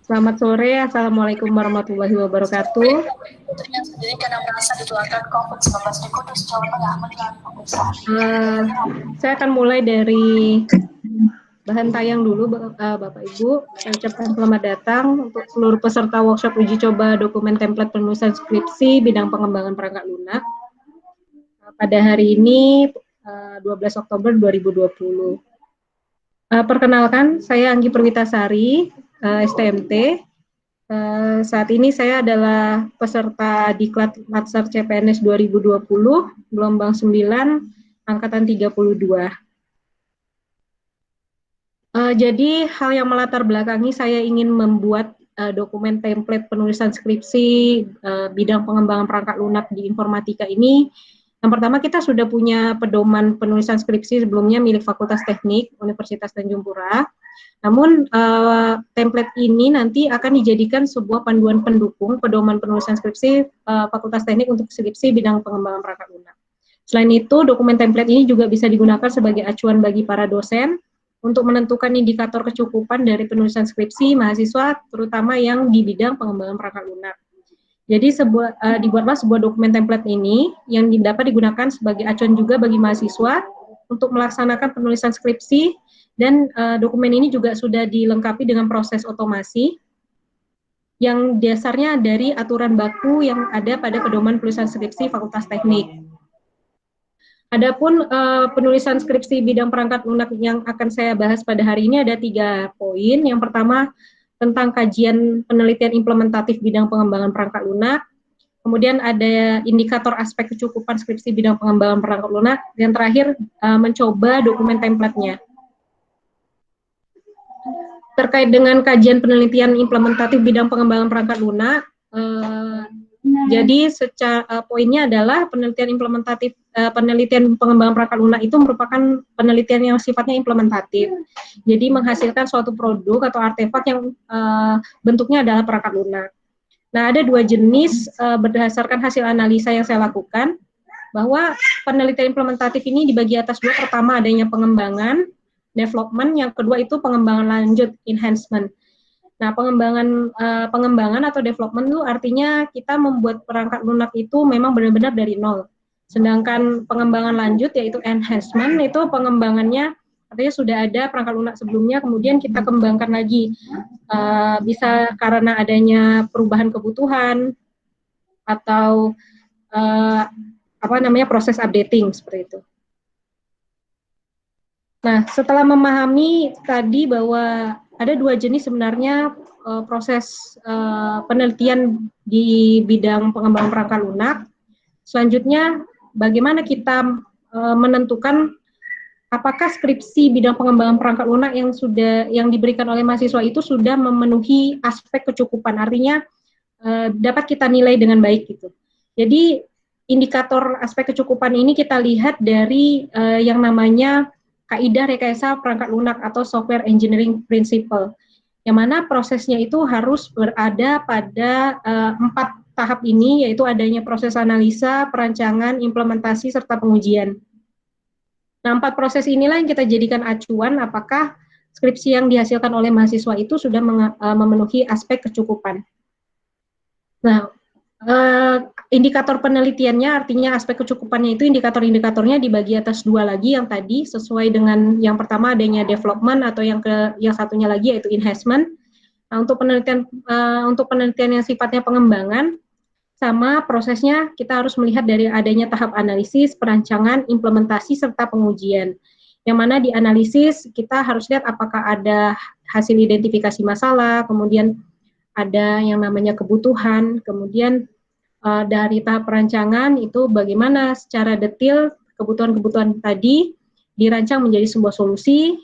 Selamat sore, Assalamualaikum warahmatullahi wabarakatuh. Putrinya sendiri karena merasa ditularkan COVID-19 di Kudus, Jawa Tengah meninggal pemeriksaan. Saya akan mulai dari bahan tayang dulu, Bapak Ibu. Saya ucapkan selamat datang untuk seluruh peserta workshop uji coba dokumen template penulisan skripsi bidang pengembangan perangkat lunak. Pada hari ini, 12 Oktober 2020. Perkenalkan, saya Anggi Perwitasari, STMT. Saat ini saya adalah peserta Diklat Latsar CPNS 2020, gelombang 9, angkatan 32. Jadi hal yang melatar belakangi saya ingin membuat dokumen template penulisan skripsi bidang pengembangan perangkat lunak di informatika ini. Yang pertama, kita sudah punya pedoman penulisan skripsi sebelumnya milik Fakultas Teknik Universitas Tanjung Pura. Namun template ini nanti akan dijadikan sebuah panduan pendukung pedoman penulisan skripsi Fakultas Teknik untuk skripsi bidang pengembangan perangkat lunak. Selain itu, dokumen template ini juga bisa digunakan sebagai acuan bagi para dosen untuk menentukan indikator kecukupan dari penulisan skripsi mahasiswa, terutama yang di bidang pengembangan perangkat lunak. Jadi dibuatlah sebuah dokumen template ini yang dapat digunakan sebagai acuan juga bagi mahasiswa untuk melaksanakan penulisan skripsi, dan dokumen ini juga sudah dilengkapi dengan proses otomasi yang dasarnya dari aturan baku yang ada pada pedoman penulisan skripsi Fakultas Teknik. Adapun penulisan skripsi bidang perangkat lunak yang akan saya bahas pada hari ini ada 3 poin. Yang pertama, tentang kajian penelitian implementatif bidang pengembangan perangkat lunak. Kemudian ada indikator aspek kecukupan skripsi bidang pengembangan perangkat lunak. Dan terakhir, mencoba dokumen template-nya. Terkait dengan kajian penelitian implementatif bidang pengembangan perangkat lunak, jadi secara poinnya adalah penelitian implementatif, penelitian pengembangan perangkat lunak itu merupakan penelitian yang sifatnya implementatif. Jadi menghasilkan suatu produk atau artefak yang bentuknya adalah perangkat lunak. Nah, ada 2 jenis berdasarkan hasil analisa yang saya lakukan, bahwa penelitian implementatif ini dibagi atas 2. Pertama, adanya pengembangan, development, yang kedua itu pengembangan lanjut, enhancement. Nah, pengembangan atau development itu artinya kita membuat perangkat lunak itu memang benar-benar dari nol. Sedangkan pengembangan lanjut yaitu enhancement, itu pengembangannya artinya sudah ada perangkat lunak sebelumnya, kemudian kita kembangkan lagi. Bisa karena adanya perubahan kebutuhan atau proses updating seperti itu. Nah, setelah memahami tadi bahwa ada 2 jenis sebenarnya proses penelitian di bidang pengembangan perangkat lunak, selanjutnya bagaimana kita menentukan apakah skripsi bidang pengembangan perangkat lunak yang diberikan oleh mahasiswa itu sudah memenuhi aspek kecukupan, artinya dapat kita nilai dengan baik gitu. Jadi indikator aspek kecukupan ini kita lihat dari yang namanya kaidah rekayasa perangkat lunak atau software engineering principle, yang mana prosesnya itu harus berada pada 4 tahap ini, yaitu adanya proses analisa, perancangan, implementasi, serta pengujian. Nah, 4 proses inilah yang kita jadikan acuan apakah skripsi yang dihasilkan oleh mahasiswa itu sudah memenuhi aspek kecukupan. Nah, indikator penelitiannya, artinya aspek kecukupannya itu indikator-indikatornya dibagi atas 2 lagi yang tadi, sesuai dengan yang pertama adanya development, atau yang satunya lagi yaitu enhancement. Nah, untuk penelitian yang sifatnya pengembangan, sama prosesnya kita harus melihat dari adanya tahap analisis, perancangan, implementasi, serta pengujian. Yang mana di analisis kita harus lihat apakah ada hasil identifikasi masalah, kemudian ada yang namanya kebutuhan, kemudian dari tahap perancangan itu bagaimana secara detail kebutuhan-kebutuhan tadi dirancang menjadi sebuah solusi,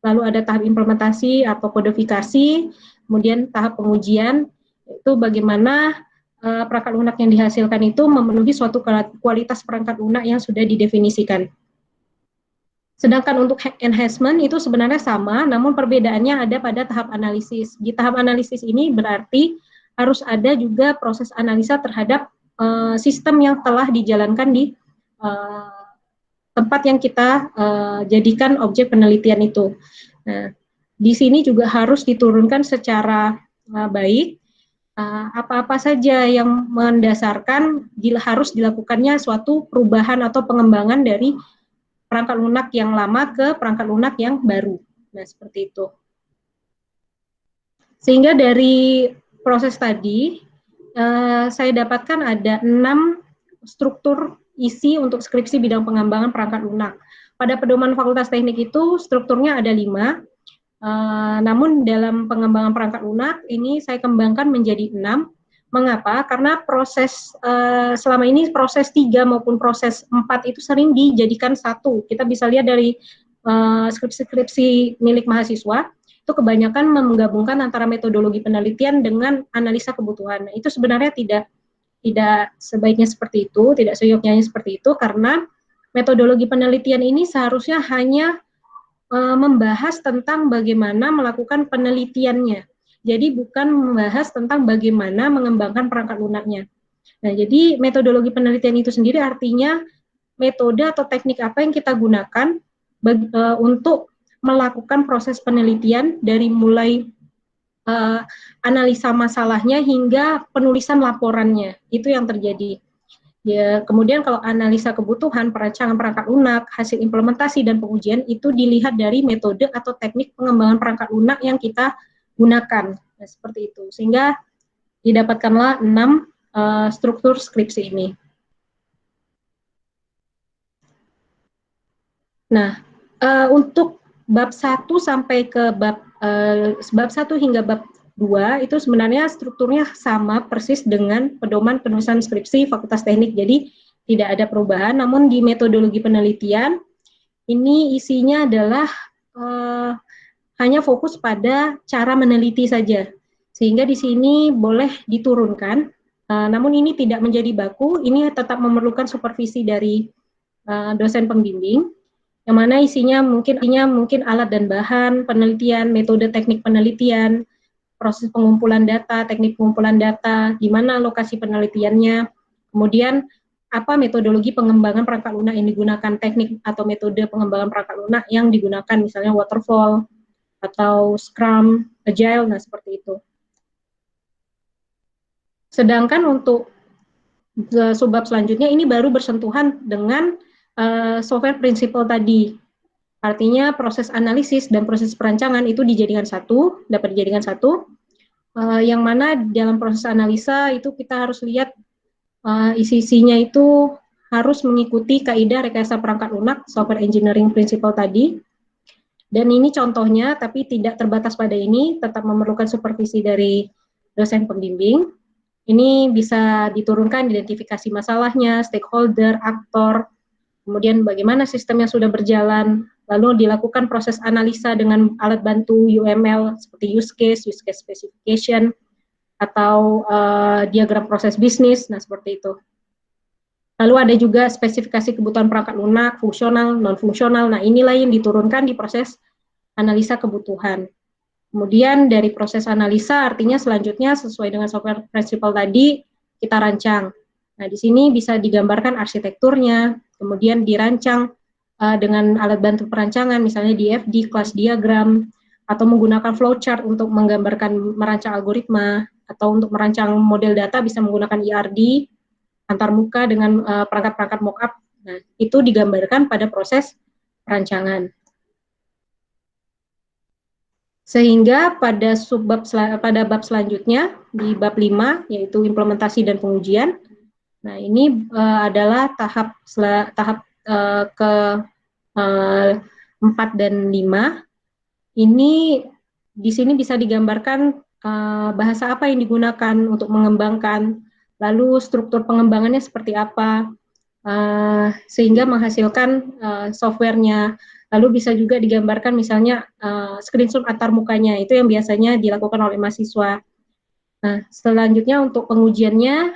lalu ada tahap implementasi atau kodifikasi, kemudian tahap pengujian, itu bagaimana perangkat lunak yang dihasilkan itu memenuhi suatu kualitas perangkat lunak yang sudah didefinisikan. Sedangkan untuk enhancement itu sebenarnya sama, namun perbedaannya ada pada tahap analisis. Di tahap analisis ini berarti harus ada juga proses analisa terhadap sistem yang telah dijalankan di tempat yang kita jadikan objek penelitian itu. Nah, di sini juga harus diturunkan secara baik, apa-apa saja yang mendasarkan harus dilakukannya suatu perubahan atau pengembangan dari perangkat lunak yang lama ke perangkat lunak yang baru. Nah, seperti itu. Sehingga dari proses tadi, saya dapatkan ada 6 struktur isi untuk skripsi bidang pengembangan perangkat lunak. Pada pedoman Fakultas Teknik itu strukturnya ada 5, namun dalam pengembangan perangkat lunak ini saya kembangkan menjadi 6. Mengapa? Karena proses selama ini proses 3 maupun proses 4 itu sering dijadikan satu. Kita bisa lihat dari skripsi-skripsi milik mahasiswa, itu kebanyakan menggabungkan antara metodologi penelitian dengan analisa kebutuhan. Nah, itu sebenarnya tidak sebaiknya seperti itu, tidak seyogyanya seperti itu, karena metodologi penelitian ini seharusnya hanya membahas tentang bagaimana melakukan penelitiannya. Jadi bukan membahas tentang bagaimana mengembangkan perangkat lunaknya. Nah, jadi metodologi penelitian itu sendiri artinya metode atau teknik apa yang kita gunakan untuk melakukan proses penelitian dari mulai analisa masalahnya hingga penulisan laporannya. Itu yang terjadi. Ya, kemudian kalau analisa kebutuhan, perancangan perangkat lunak, hasil implementasi dan pengujian itu dilihat dari metode atau teknik pengembangan perangkat lunak yang kita gunakan. Nah, seperti itu. Sehingga didapatkanlah 6 struktur skripsi ini. Nah, untuk bab 1 sampai ke bab 1 hingga bab 2 itu sebenarnya strukturnya sama persis dengan pedoman penulisan skripsi Fakultas Teknik. Jadi tidak ada perubahan, namun di metodologi penelitian ini isinya adalah hanya fokus pada cara meneliti saja. Sehingga di sini boleh diturunkan, namun ini tidak menjadi baku, ini tetap memerlukan supervisi dari dosen pembimbing, yang mana isinya mungkin alat dan bahan penelitian, metode teknik penelitian, proses pengumpulan data, teknik pengumpulan data, di mana lokasi penelitiannya, kemudian apa metodologi pengembangan perangkat lunak yang digunakan, teknik atau metode pengembangan perangkat lunak yang digunakan, misalnya waterfall atau Scrum, Agile, nah seperti itu. Sedangkan untuk subbab selanjutnya ini baru bersentuhan dengan software principle tadi. Artinya proses analisis dan proses perancangan itu dapat dijadikan satu, yang mana dalam proses analisa itu kita harus lihat isi-isinya itu harus mengikuti kaidah rekayasa perangkat lunak, software engineering principle tadi. Dan ini contohnya, tapi tidak terbatas pada ini, tetap memerlukan supervisi dari dosen pembimbing. Ini bisa diturunkan identifikasi masalahnya, stakeholder, aktor, kemudian bagaimana sistemnya sudah berjalan, lalu dilakukan proses analisa dengan alat bantu UML seperti use case specification, atau diagram proses bisnis, nah seperti itu. Lalu ada juga spesifikasi kebutuhan perangkat lunak, fungsional, non-fungsional, nah inilah yang diturunkan di proses analisa kebutuhan. Kemudian dari proses analisa artinya selanjutnya sesuai dengan software principle tadi kita rancang. Nah, di sini bisa digambarkan arsitekturnya, kemudian dirancang dengan alat bantu perancangan, misalnya DFD, kelas diagram, atau menggunakan flowchart untuk menggambarkan merancang algoritma, atau untuk merancang model data bisa menggunakan ERD, antarmuka dengan perangkat-perangkat mockup. Nah, itu digambarkan pada proses perancangan. Sehingga pada bab selanjutnya di bab 5 yaitu implementasi dan pengujian. Nah, ini adalah tahap ke 4 dan 5. Ini di sini bisa digambarkan bahasa apa yang digunakan untuk mengembangkan, lalu struktur pengembangannya seperti apa, sehingga menghasilkan softwarenya. Lalu bisa juga digambarkan misalnya screenshot antarmukanya, itu yang biasanya dilakukan oleh mahasiswa. Nah, selanjutnya untuk pengujiannya,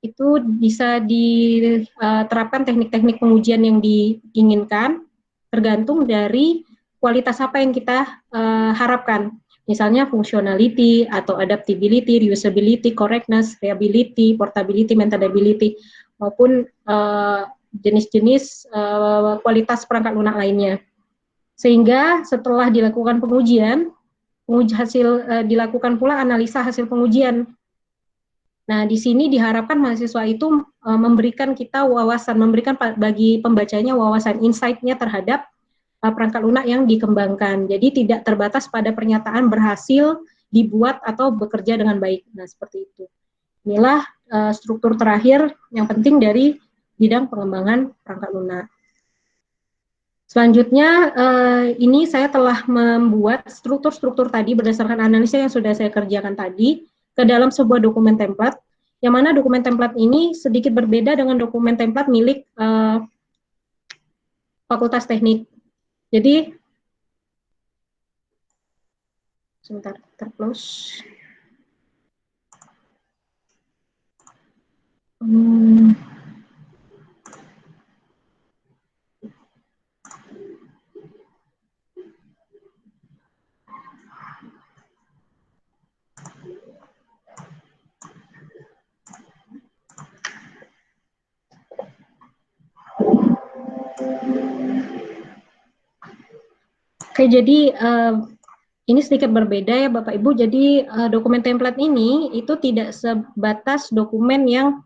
itu bisa diterapkan teknik-teknik pengujian yang diinginkan, tergantung dari kualitas apa yang kita harapkan. Misalnya functionality atau adaptability, reusability, correctness, reliability, portability, maintainability, maupun jenis-jenis kualitas perangkat lunak lainnya. Sehingga setelah dilakukan pengujian, dilakukan pula analisa hasil pengujian. Nah, di sini diharapkan mahasiswa itu memberikan kita wawasan, memberikan bagi pembacanya wawasan insight-nya terhadap perangkat lunak yang dikembangkan. Jadi tidak terbatas pada pernyataan berhasil, dibuat, atau bekerja dengan baik. Nah, seperti itu. Inilah struktur terakhir yang penting dari bidang pengembangan perangkat lunak. Selanjutnya, ini saya telah membuat struktur-struktur tadi berdasarkan analisa yang sudah saya kerjakan tadi ke dalam sebuah dokumen template, yang mana dokumen template ini sedikit berbeda dengan dokumen template milik Fakultas Teknik. Jadi, sebentar, terclose. Oke, jadi ini sedikit berbeda ya Bapak Ibu. Jadi dokumen template ini itu tidak sebatas dokumen yang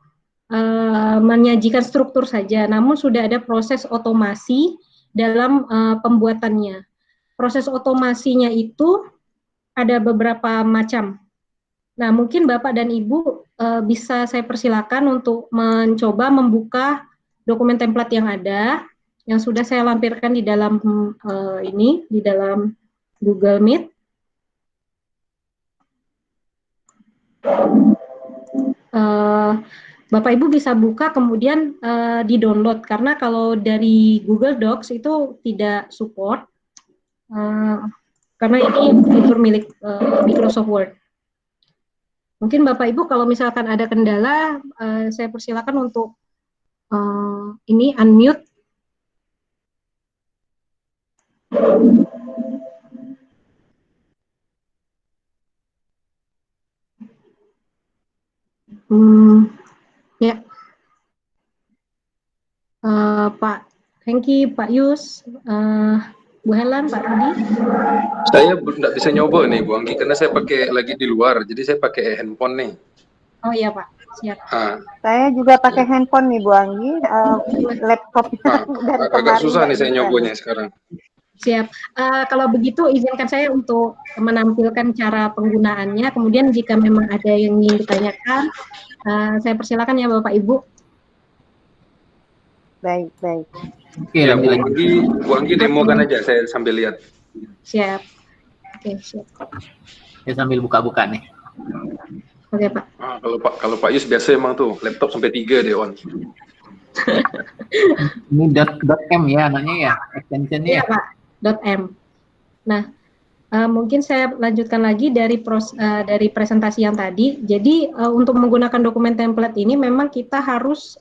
menyajikan struktur saja, namun sudah ada proses otomasi dalam pembuatannya. Proses otomasinya itu ada beberapa macam. Nah, mungkin Bapak dan Ibu bisa saya persilakan untuk mencoba membuka dokumen template yang ada, yang sudah saya lampirkan di dalam di dalam Google Meet. Bapak Ibu bisa buka kemudian di-download, karena kalau dari Google Docs itu tidak support, karena ini fitur milik Microsoft Word. Mungkin Bapak Ibu kalau misalkan ada kendala, saya persilakan untuk ini unmute. Ya, Pak Hengki, Pak Yus, Bu Helen, Pak Rudi. Saya tidak bisa nyoba nih Bu Anggi, karena saya pakai lagi di luar, jadi saya pakai handphone nih. Oh iya Pak, siap. Saya juga pakai handphone nih Bu Anggi, laptopnya dari kemarin. Agak susah nih saya nyobanya sekarang. Siap. Kalau begitu izinkan saya untuk menampilkan cara penggunaannya. Kemudian jika memang ada yang ingin ditanyakan, saya persilakan ya Bapak Ibu. Baik. Oke, ya, Bu Anggi demokan aja, saya sambil lihat. Siap. Oke, siap. Saya sambil buka-buka nih. Oke Pak. Kalau Pak Yus biasa emang tuh laptop sampai 3 deh on. Ini .m ya anaknya ya, extensionnya. Iya Pak. .m. Nah, mungkin saya lanjutkan lagi dari presentasi yang tadi. Jadi untuk menggunakan dokumen template ini memang kita harus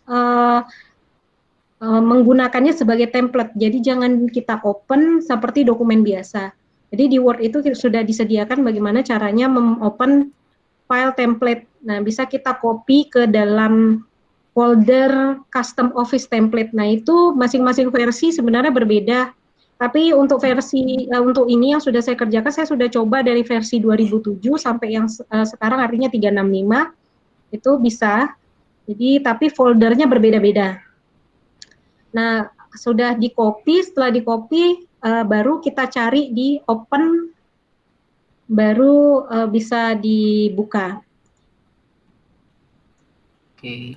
menggunakannya sebagai template. Jadi jangan kita open seperti dokumen biasa. Jadi di Word itu sudah disediakan bagaimana caranya open file template. Nah, bisa kita copy ke dalam folder custom office template. Nah, itu masing-masing versi sebenarnya berbeda. Tapi untuk versi untuk ini yang sudah saya kerjakan, saya sudah coba dari versi 2007 sampai yang sekarang artinya 365 itu bisa. Jadi tapi foldernya berbeda-beda. Nah, sudah di-copy, setelah di-copy baru kita cari di open, baru bisa dibuka. Oke.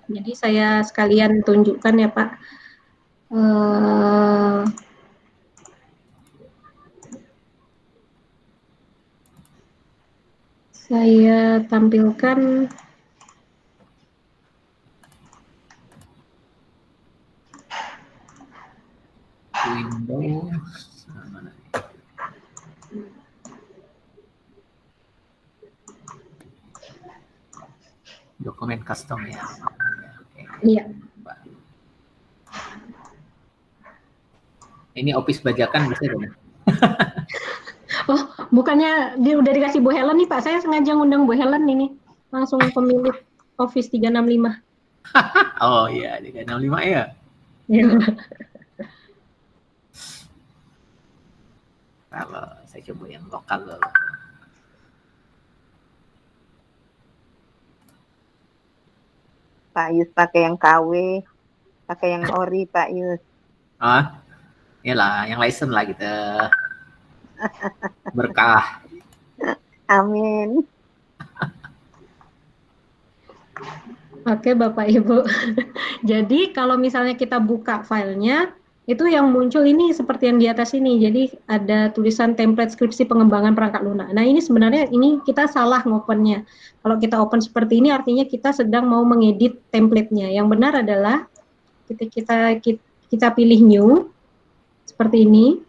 Jadi saya sekalian tunjukkan ya Pak. Saya tampilkan Windows. Dokumen custom ya. Iya. Ini Office bajakan bisa dong? Oh, bukannya dia udah dikasih Bu Helen nih Pak, saya sengaja ngundang Bu Helen ini, langsung pemilik Office 365. Oh iya, 365 ya? Iya. Kalau saya coba yang lokal dulu. Pak Yus pakai yang KW, pakai yang ori Pak Yus. Ah, iyalah yang license lah gitu. Berkah. Amin. Oke, Bapak Ibu. Jadi kalau misalnya kita buka filenya, itu yang muncul ini seperti yang di atas ini. Jadi ada tulisan template skripsi pengembangan perangkat lunak. Nah, ini sebenarnya ini kita salah ngopennya. Kalau kita open seperti ini artinya kita sedang mau mengedit template-nya. Yang benar adalah kita pilih new seperti ini.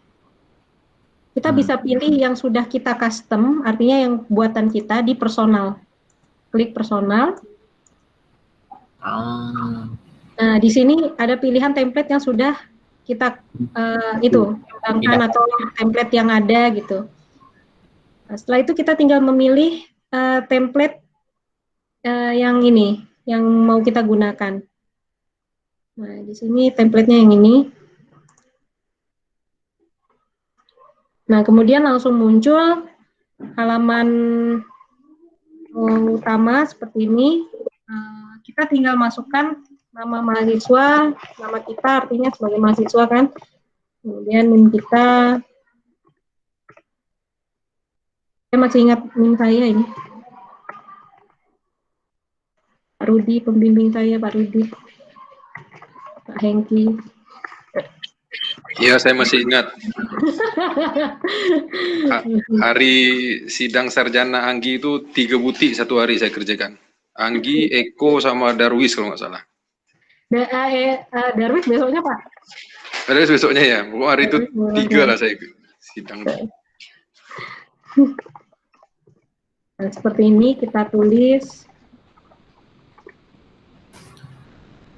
Kita bisa pilih yang sudah kita custom, artinya yang buatan kita di personal. Klik personal. Nah, di sini ada pilihan template yang sudah kita kembangkan atau template yang ada gitu. Nah, setelah itu kita tinggal memilih template yang ini, yang mau kita gunakan. Nah, di sini template-nya yang ini. Nah, kemudian langsung muncul halaman utama seperti ini. Kita tinggal masukkan nama mahasiswa, nama kita artinya sebagai mahasiswa kan. Kemudian NIM kita. Saya masih ingat NIM saya ini. Pak Rudi, pembimbing saya Pak Rudi. Pak Hengki. Iya, saya masih ingat. Hari sidang sarjana Anggi itu 3 butik satu hari saya kerjakan. Anggi, Eko, sama Darwis kalau nggak salah. Darwis besoknya Pak? Darwis besoknya ya, pokoknya hari itu 3 lah saya sidang. Nah, seperti ini kita tulis.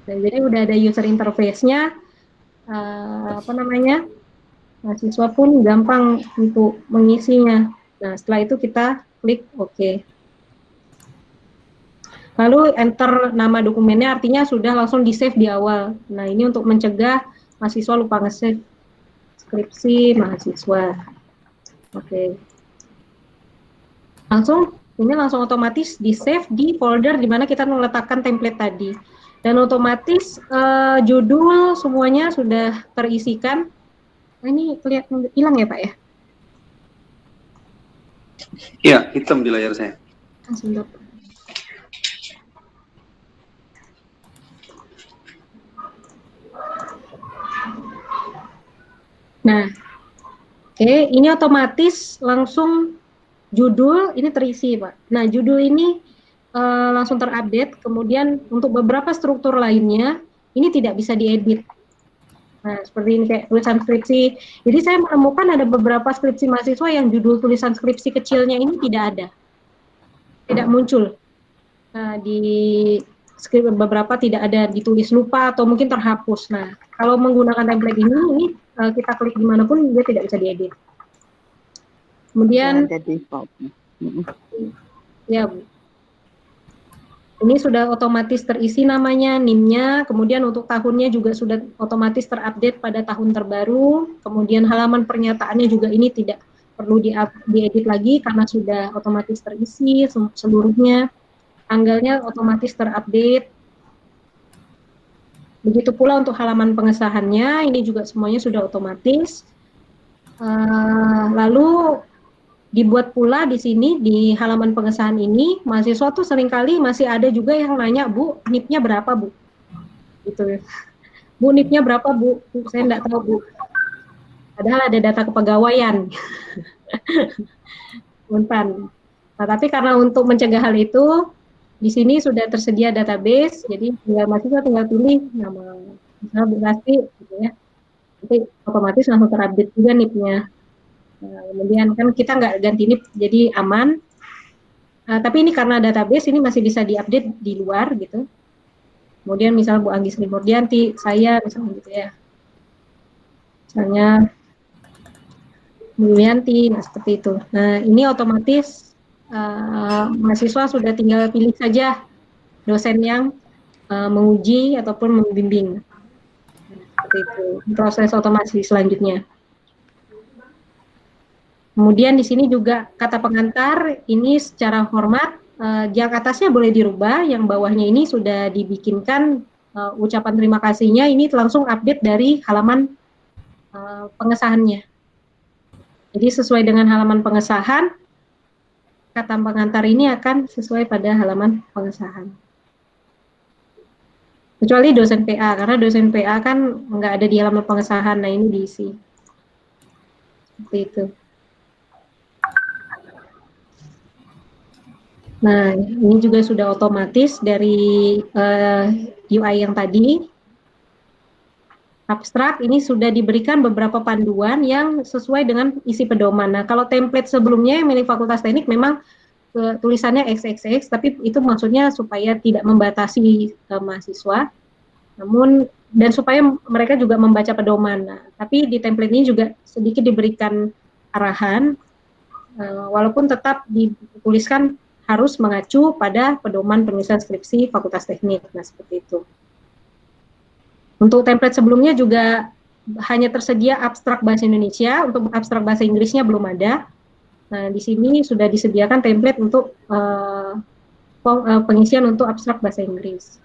Nah, jadi udah ada user interface-nya. Mahasiswa pun gampang untuk mengisinya. Nah, setelah itu kita klik OK. Lalu enter nama dokumennya, artinya sudah langsung di-save di awal. Nah, ini untuk mencegah mahasiswa lupa nge-save skripsi mahasiswa. Oke. Ini langsung otomatis di-save di folder di mana kita meletakkan template tadi. Dan otomatis judul semuanya sudah terisikan. Nah, ini kelihatan hilang ya Pak ya? Iya, hitam di layar saya. Sebentar. Nah, oke, ini otomatis langsung judul ini terisi Pak. Nah, judul ini langsung terupdate, kemudian untuk beberapa struktur lainnya, ini tidak bisa diedit. Nah, seperti ini kayak tulisan skripsi. Jadi saya menemukan ada beberapa skripsi mahasiswa yang judul tulisan skripsi kecilnya ini tidak ada. Tidak muncul. Nah, di skrip beberapa tidak ada ditulis lupa atau mungkin terhapus. Nah, kalau menggunakan template ini kita klik dimanapun dia tidak bisa diedit. Kemudian, ya Bu. Ini sudah otomatis terisi namanya, NIM-nya, kemudian untuk tahunnya juga sudah otomatis terupdate pada tahun terbaru, kemudian halaman pernyataannya juga ini tidak perlu diedit lagi karena sudah otomatis terisi seluruhnya, tanggalnya otomatis terupdate. Begitu pula untuk halaman pengesahannya, ini juga semuanya sudah otomatis. Lalu dibuat pula di sini di halaman pengesahan ini, mahasiswa tuh seringkali masih ada juga yang nanya, Bu, NIP-nya berapa Bu? Gitu. Bu, NIP-nya berapa Bu? Saya enggak tahu Bu. Padahal ada data kepegawaian. Unpan. Nah, tapi karena untuk mencegah hal itu, di sini sudah tersedia database, jadi mahasiswa tinggal pilih nama, misalnya Bu Lasti, gitu ya. Nanti otomatis langsung terupdate juga NIP-nya. Nah, kemudian kan kita nggak ganti NIP, jadi aman. Tapi ini karena database ini masih bisa diupdate di luar gitu. Kemudian misalnya Bu Anggi Sri Murdianti, saya misalnya gitu ya. Misalnya Bu Yanti, nah seperti itu. Nah ini otomatis mahasiswa sudah tinggal pilih saja dosen yang menguji ataupun membimbing. Seperti itu proses otomasi selanjutnya. Kemudian di sini juga kata pengantar ini secara hormat, yang atasnya boleh dirubah, yang bawahnya ini sudah dibikinkan ucapan terima kasihnya ini langsung update dari halaman pengesahannya. Jadi sesuai dengan halaman pengesahan, kata pengantar ini akan sesuai pada halaman pengesahan. Kecuali dosen PA, karena dosen PA kan nggak ada di halaman pengesahan, nah ini diisi. Seperti itu. Nah, ini juga sudah otomatis dari UI yang tadi. Abstrak ini sudah diberikan beberapa panduan yang sesuai dengan isi pedoman. Nah, kalau template sebelumnya yang milik Fakultas Teknik memang tulisannya XXX, tapi itu maksudnya supaya tidak membatasi mahasiswa, namun dan supaya mereka juga membaca pedoman. Nah, tapi di template ini juga sedikit diberikan arahan, walaupun tetap dituliskan harus mengacu pada pedoman penulisan skripsi Fakultas Teknik. Nah, seperti itu. Untuk template sebelumnya juga hanya tersedia abstrak bahasa Indonesia, untuk abstrak bahasa Inggrisnya belum ada. Nah, di sini sudah disediakan template untuk pengisian untuk abstrak bahasa Inggris.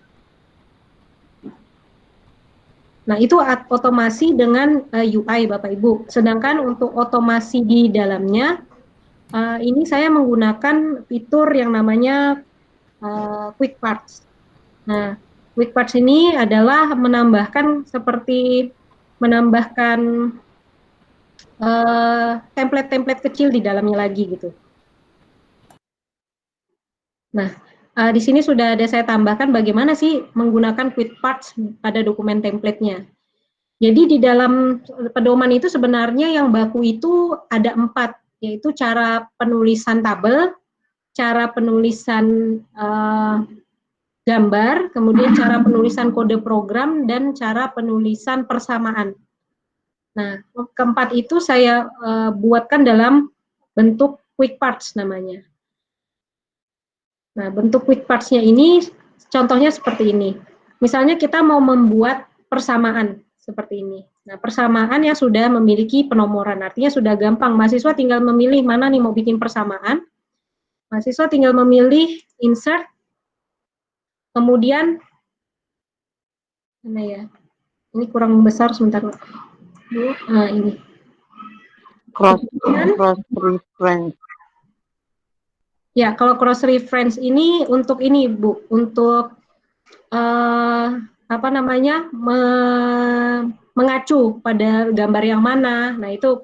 Nah, itu otomasi dengan UI, Bapak Ibu. Sedangkan untuk otomasi di dalamnya, ini saya menggunakan fitur yang namanya Quick Parts. Nah, Quick Parts ini adalah menambahkan template-template kecil di dalamnya lagi gitu. Nah, di sini sudah ada saya tambahkan bagaimana sih menggunakan Quick Parts pada dokumen template-nya. Jadi di dalam pedoman itu sebenarnya yang baku itu ada 4, yaitu cara penulisan tabel, cara penulisan gambar, kemudian cara penulisan kode program, dan cara penulisan persamaan. Nah, keempat itu saya buatkan dalam bentuk Quick Parts namanya. Nah, bentuk Quick Parts-nya ini contohnya seperti ini. Misalnya kita mau membuat persamaan seperti ini. Nah, persamaan yang sudah memiliki penomoran, artinya sudah gampang. Mahasiswa tinggal memilih mana nih mau bikin persamaan. Mahasiswa tinggal memilih insert, kemudian mana ya? Ini kurang besar sebentar. Nah, ini. Cross reference. Ya, kalau cross reference ini untuk ini, Bu, untuk mengacu pada gambar yang mana. Nah, itu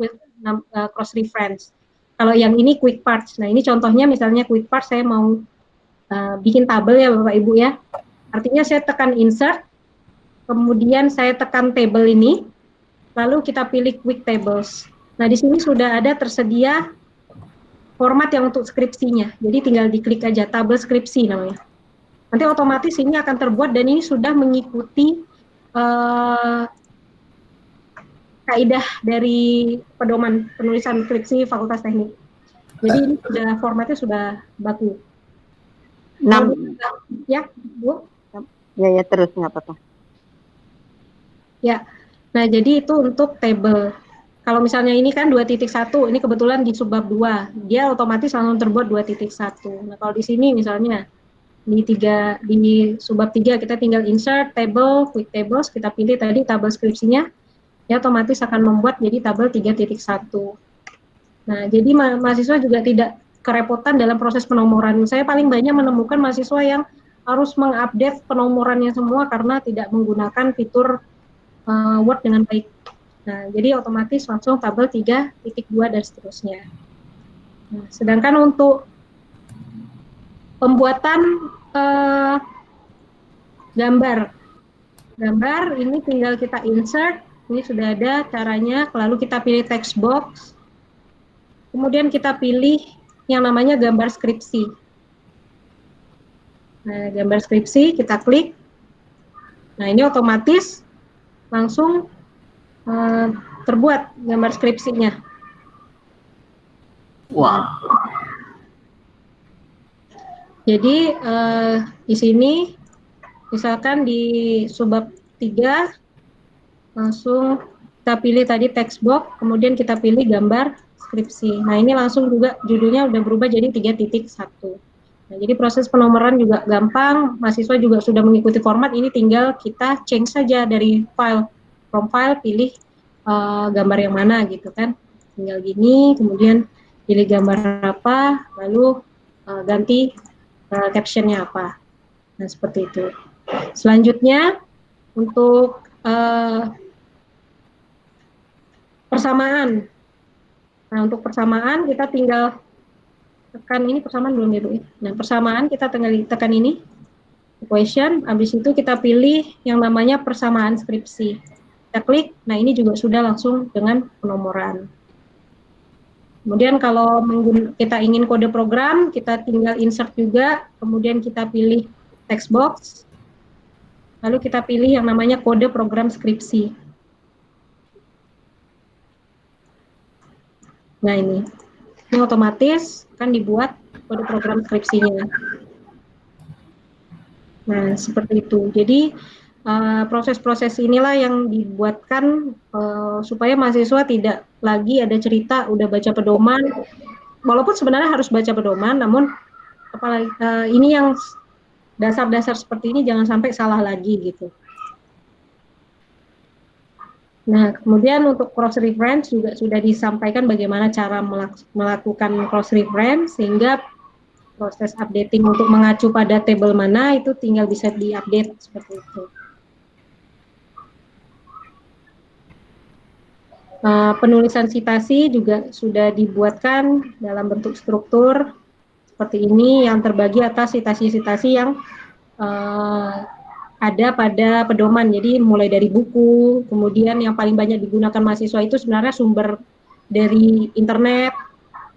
cross reference. Kalau yang ini Quick Parts. Nah, ini contohnya misalnya Quick Parts saya mau bikin tabel ya Bapak Ibu ya. Artinya saya tekan insert, kemudian saya tekan table ini, lalu kita pilih Quick Tables. Nah, di sini sudah ada tersedia format yang untuk skripsinya. Jadi tinggal diklik aja tabel skripsi namanya. Nanti otomatis ini akan terbuat dan ini sudah mengikuti kaidah dari pedoman penulisan skripsi Fakultas Teknik. Jadi ini sudah formatnya sudah baku. 6. Ya, Bu. Ya terus nggak apa-apa. Ya. Nah, jadi itu untuk table. Kalau misalnya ini kan 2.1, ini kebetulan di subbab 2, dia otomatis langsung terbuat 2.1. Nah, kalau di sini misalnya di subbab 3 kita tinggal insert table, quick tables, kita pilih tadi tabel skripsinya, ya otomatis akan membuat jadi tabel 3.1. Nah, jadi mahasiswa juga tidak kerepotan dalam proses penomoran. Saya paling banyak menemukan mahasiswa yang harus mengupdate penomorannya semua karena tidak menggunakan fitur Word dengan baik. Nah, jadi otomatis langsung tabel 3.2 dan seterusnya. Nah, sedangkan untuk pembuatan gambar ini tinggal kita insert, ini sudah ada caranya, lalu kita pilih text box, kemudian kita pilih yang namanya gambar skripsi. Nah, gambar skripsi kita klik, nah ini otomatis langsung terbuat gambar skripsinya. Wah. Jadi di sini misalkan di subbab 3 langsung kita pilih tadi text box, kemudian kita pilih gambar skripsi. Nah, ini langsung juga judulnya udah berubah jadi 3.1. Nah, jadi proses penomoran juga gampang, mahasiswa juga sudah mengikuti format, ini tinggal kita change saja dari file, from file pilih gambar yang mana gitu kan. Tinggal gini, kemudian pilih gambar apa, lalu ganti captionnya apa. Nah, seperti itu. Selanjutnya, untuk persamaan. Nah, untuk persamaan kita tinggal tekan ini, persamaan belum ya Bu? Nah, persamaan kita tinggal tekan ini, equation, habis itu kita pilih yang namanya persamaan skripsi. Kita klik, nah ini juga sudah langsung dengan penomoran. Kemudian kalau kita ingin kode program, kita tinggal insert juga, kemudian kita pilih text box, lalu kita pilih yang namanya kode program skripsi. Nah ini otomatis kan dibuat kode program skripsinya. Nah seperti itu. Jadi proses-proses inilah yang dibuatkan supaya mahasiswa tidak lagi ada cerita udah baca pedoman, walaupun sebenarnya harus baca pedoman, namun apalagi ini yang dasar-dasar seperti ini jangan sampai salah lagi gitu. Nah, kemudian untuk cross reference juga sudah disampaikan bagaimana cara melakukan cross reference sehingga proses updating untuk mengacu pada table mana itu tinggal bisa diupdate seperti itu. Penulisan citasi juga sudah dibuatkan dalam bentuk struktur seperti ini yang terbagi atas citasi-citasi yang ada pada pedoman. Jadi mulai dari buku, kemudian yang paling banyak digunakan mahasiswa itu sebenarnya sumber dari internet,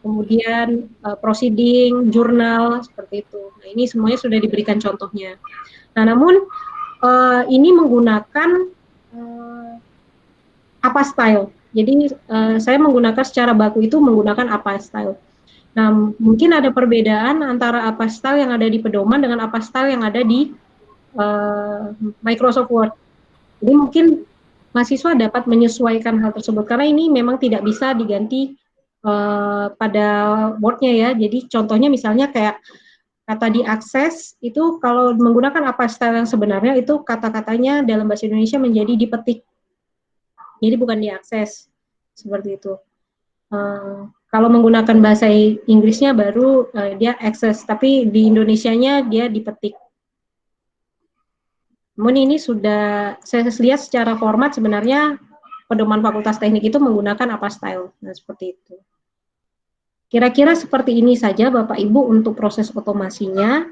kemudian proceeding, jurnal, seperti itu. Nah, ini semuanya sudah diberikan contohnya. Nah, namun ini menggunakan apa style. Jadi saya menggunakan secara baku itu menggunakan apa style. Nah, mungkin ada perbedaan antara apa style yang ada di pedoman dengan apa style yang ada di Microsoft Word. Jadi mungkin mahasiswa dapat menyesuaikan hal tersebut karena ini memang tidak bisa diganti pada Word-nya ya. Jadi contohnya misalnya kayak kata diakses itu kalau menggunakan apa style yang sebenarnya itu kata-katanya dalam bahasa Indonesia menjadi dipetik. Jadi bukan diakses, seperti itu. Kalau menggunakan bahasa Inggrisnya baru dia access, tapi di Indonesianya dia dipetik. Namun ini sudah saya lihat secara format sebenarnya pedoman Fakultas Teknik itu menggunakan apa style, nah seperti itu. Kira-kira seperti ini saja Bapak Ibu untuk proses otomasinya.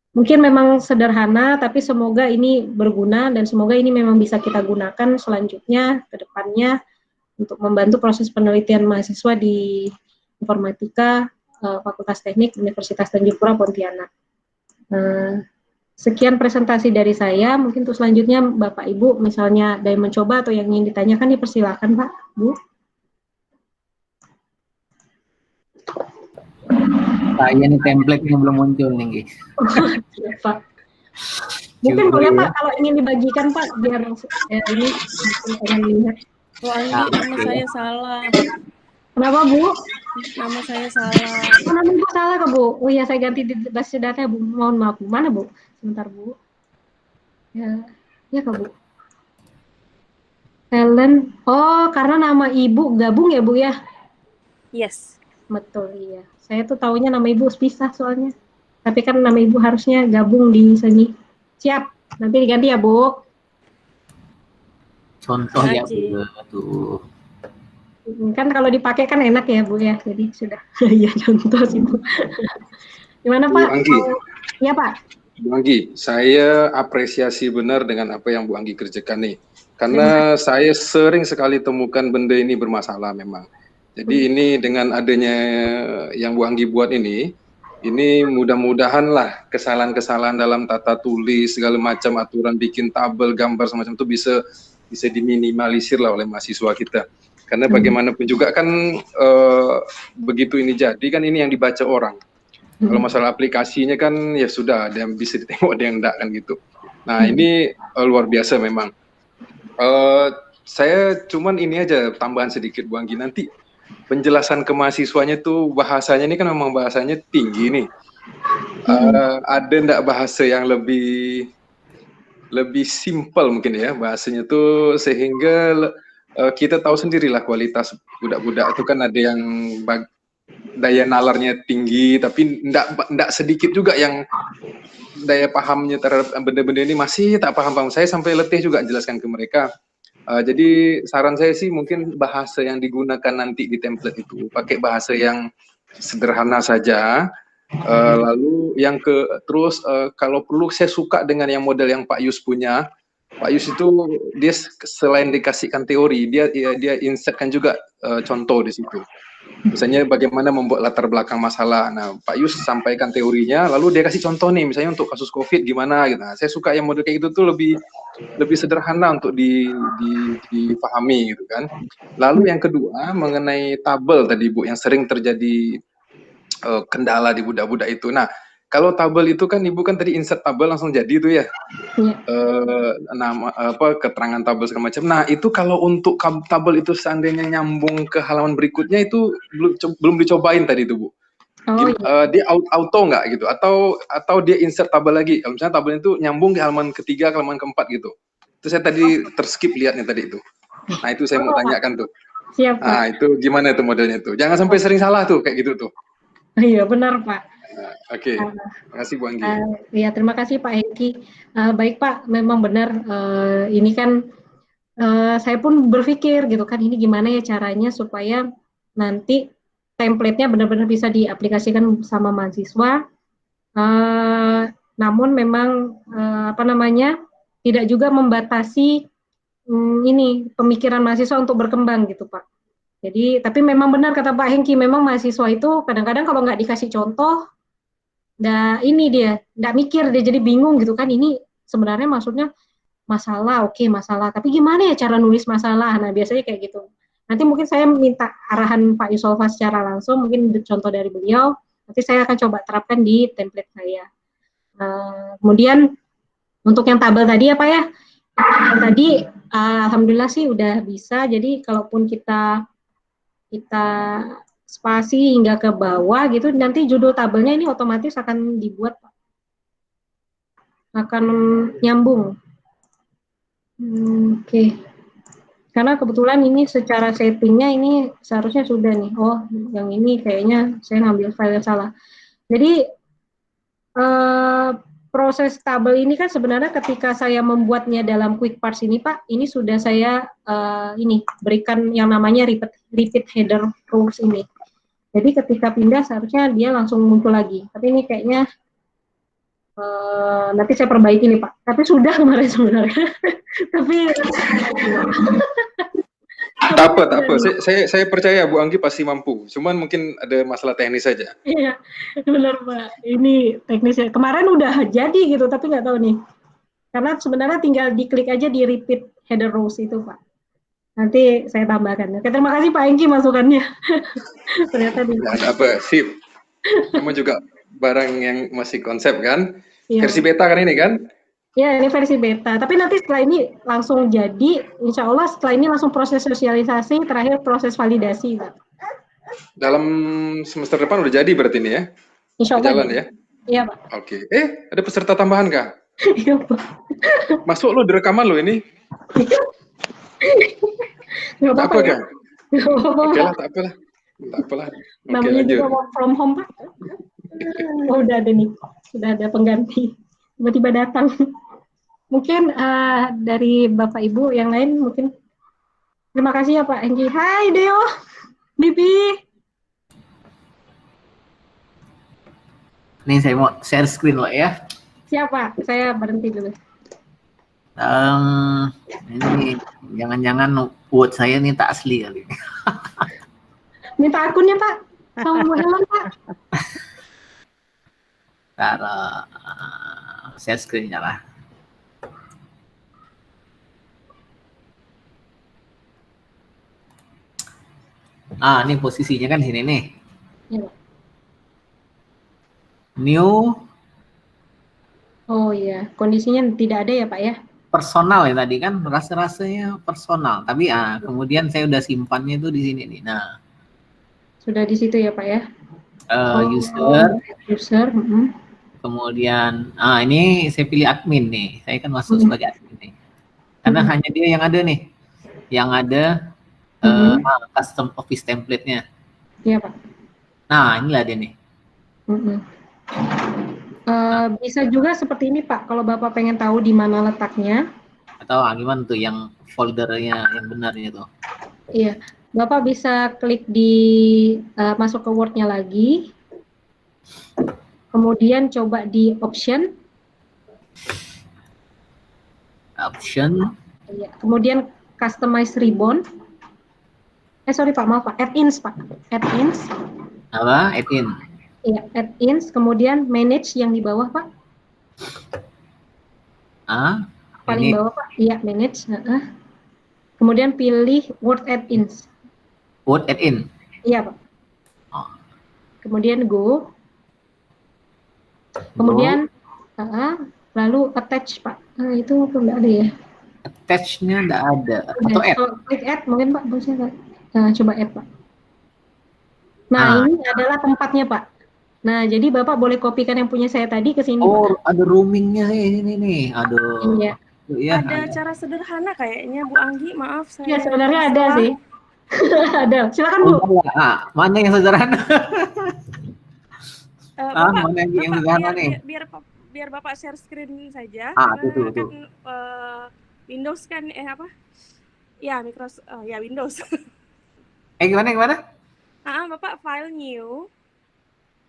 Mungkin memang sederhana, tapi semoga ini berguna dan semoga ini memang bisa kita gunakan selanjutnya ke depannya untuk membantu proses penelitian mahasiswa di informatika Fakultas Teknik Universitas Tanjung Pura Pontianak. Sekian presentasi dari saya. Mungkin untuk selanjutnya Bapak Ibu misalnya ada yang mencoba atau yang ingin ditanyakan dipersilakan Pak, Bu. Saya nih template-nya belum muncul nih, guys. Pak. Mungkin boleh Pak kalau ingin dibagikan Pak biar ini pengen lihat. Bu Anggi, nama saya salah. Kenapa Bu? Nama saya salah. Nama Ibu salah kok Bu? Oh iya saya ganti di basis data Bu. Mohon maaf Bu. Mana Bu? Sebentar Bu. Ya kok Bu. Helen. Oh karena nama Ibu gabung ya Bu ya? Yes. Betul iya. Saya tuh taunya nama Ibu pisah soalnya. Tapi kan nama Ibu harusnya gabung di sini. Siap. Nanti diganti ya Bu. Contoh ya Bu. Tuh. Kan kalau dipakai kan enak ya Bu ya. Jadi sudah. Iya contoh sih Bu. Gimana Pak? Bu Anggi. Iya Pak. Bu Anggi, saya apresiasi benar dengan apa yang Bu Anggi kerjakan nih. Karena saya sering sekali temukan benda ini bermasalah memang. Jadi ini dengan adanya yang Bu Anggi buat ini mudah-mudahan lah kesalahan-kesalahan dalam tata tulis, segala macam aturan bikin tabel, gambar semacam itu bisa diminimalisir lah oleh mahasiswa kita. Karena bagaimanapun juga kan begitu ini jadi kan ini yang dibaca orang. Kalau masalah aplikasinya kan ya sudah ada yang bisa ditengok, ada yang enggak kan gitu. Nah ini luar biasa memang. Saya cuman ini aja tambahan sedikit Bu Anggi, nanti penjelasan ke mahasiswanya tuh bahasanya ini kan memang bahasanya tinggi nih. Ada ndak bahasa yang lebih simpel mungkin ya bahasanya tuh, sehingga kita tahu sendirilah kualitas budak-budak itu kan ada yang daya nalarnya tinggi, tapi ndak sedikit juga yang daya pahamnya terhadap benda-benda ini masih tak paham-paham. Saya sampai letih juga jelaskan ke mereka. Jadi saran saya sih mungkin bahasa yang digunakan nanti di template itu pakai bahasa yang sederhana saja. Lalu yang terus kalau perlu saya suka dengan yang model yang Pak Yus punya. Pak Yus itu dia selain dikasihkan teori, dia insertkan juga contoh di situ. Misalnya bagaimana membuat latar belakang masalah. Nah, Pak Yus sampaikan teorinya, lalu dia kasih contoh nih, misalnya untuk kasus COVID gimana gitu. Nah, saya suka yang model kayak gitu tuh lebih sederhana untuk dipahami gitu kan. Lalu yang kedua mengenai tabel tadi Bu, yang sering terjadi kendala di budak-budak itu. Nah, kalau tabel itu kan Ibu kan tadi insert tabel langsung jadi itu ya. Nama keterangan tabel segala macam. Nah, itu kalau untuk tabel itu seandainya nyambung ke halaman berikutnya itu belum dicobain tadi itu Bu. Dia auto nggak gitu, atau dia insert tabel lagi. Kalau misalnya tabel itu nyambung ke halaman ketiga, ke halaman keempat gitu. Itu saya tadi terskip lihatnya tadi itu. Nah, itu saya mau tanyakan tuh. Siap, Pak. Nah, itu gimana tuh modelnya tuh? Jangan sampai sering salah tuh kayak gitu tuh. Iya, benar, Pak. Oke. Terima kasih Bu Anggi. Ya, terima kasih Pak Hengki. Baik Pak, memang benar ini kan saya pun berpikir gitu kan, ini gimana ya caranya supaya nanti template-nya benar-benar bisa diaplikasikan sama mahasiswa. Namun memang tidak juga membatasi ini pemikiran mahasiswa untuk berkembang gitu Pak. Jadi, tapi memang benar kata Pak Hengki, memang mahasiswa itu kadang-kadang kalau nggak dikasih contoh, nggak mikir, dia jadi bingung gitu kan, ini sebenarnya maksudnya masalah, oke, masalah, tapi gimana ya cara nulis masalah, nah biasanya kayak gitu. Nanti mungkin saya minta arahan Pak Yusolfa secara langsung, mungkin contoh dari beliau, nanti saya akan coba terapkan di template saya. Kemudian, untuk yang tabel tadi ya Pak ya, tadi alhamdulillah sih udah bisa, jadi kalaupun kita spasi hingga ke bawah gitu, nanti judul tabelnya ini otomatis akan dibuat, akan nyambung. Oke. Karena kebetulan ini secara settingnya ini seharusnya sudah nih. Oh, yang ini kayaknya saya ngambil file yang salah. Jadi proses tabel ini kan sebenarnya ketika saya membuatnya dalam Quick Parse ini Pak, ini sudah saya berikan yang namanya repeat header rules ini. Jadi ketika pindah seharusnya dia langsung muncul lagi. Tapi ini kayaknya nanti saya perbaiki nih Pak. Tapi sudah kemarin sebenarnya. Tapi tak apa. Saya percaya Bu Anggi pasti mampu. Cuman mungkin ada masalah teknis saja. Iya, benar Pak. Ini teknisnya. Kemarin udah jadi gitu, tapi nggak tahu nih. Karena sebenarnya tinggal diklik aja di repeat header rows itu Pak. Nanti saya tambahkan. Oke, terima kasih Pak Hengki masukannya. Ternyata sip. Kamu juga barang yang masih konsep kan? Ya. Versi beta kan ini kan? Ya, ini versi beta. Tapi nanti setelah ini langsung jadi, insya Allah setelah ini langsung proses sosialisasi, terakhir proses validasi Pak. Dalam semester depan udah jadi berarti ini ya? Insya Allah. Jalan ya? Iya Pak. Oke. Ada peserta tambahan kah? Iya Pak. Masuk lo di rekaman lo ini? Nggak apa-apa ya? kan? Oke lah, tak apalah. Namanya juga work from home Pak. Udah ada nih, sudah ada pengganti. Tiba-tiba datang. Mungkin dari Bapak Ibu yang lain mungkin. Terima kasih ya Pak Hengki. Hai Deo, Bibi. Nih saya mau share screen lo ya. Siapa? Saya berhenti dulu. Ini jangan-jangan buat saya nih tak asli kali. Minta akunnya Pak, sama Bu Helen Pak. Share screen-nya lah. Ini posisinya kan sini nih. Ya, Pak. New. Oh iya, kondisinya tidak ada ya Pak ya? personal ya tadi kan, rasanya personal. Tapi kemudian saya udah simpannya itu di sini nih. Nah, Sudah di situ ya Pak ya? user, mm-mm. kemudian ini saya pilih admin nih. Saya kan masuk sebagai admin nih. Karena hanya dia yang ada nih, yang ada custom office template-nya. Iya Pak. Nah, inilah dia nih. Bisa juga seperti ini Pak, kalau Bapak pengen tahu di mana letaknya. Atau gimana tuh yang foldernya yang benarnya tuh? Iya, Bapak bisa klik di masuk ke Word-nya lagi. Kemudian coba di option. Iya, kemudian customize ribbon. Sorry Pak, maaf Pak, add-ins Pak. Add-ins. Apa? Add-in. Iya, add-ins, kemudian manage yang di bawah Pak. Paling bawah Pak, iya manage. Kemudian pilih Word add-ins. Word add-in. Iya Pak. Kemudian go. Kemudian lalu attach Pak. Itu nggak ada ya? Attach-nya nggak ada. Atau add? Klik add mungkin Pak. Coba add Pak. Nah ini adalah tempatnya Pak. Nah jadi Bapak boleh kopikan yang punya saya tadi ke sini. Oh Pak. Ada roamingnya ini nih. Aduh. Iya. Ya, ada cara sederhana kayaknya Bu Anggi, maaf saya. Ya sebenarnya ada sih. Ada. Silakan Bu. Mana yang sederhana? Bapak, mana yang sederhana nih? Biar Bapak share screen saja. Betul. Kan, Windows kan ya Microsoft ya Windows. Gimana? Bapak file new.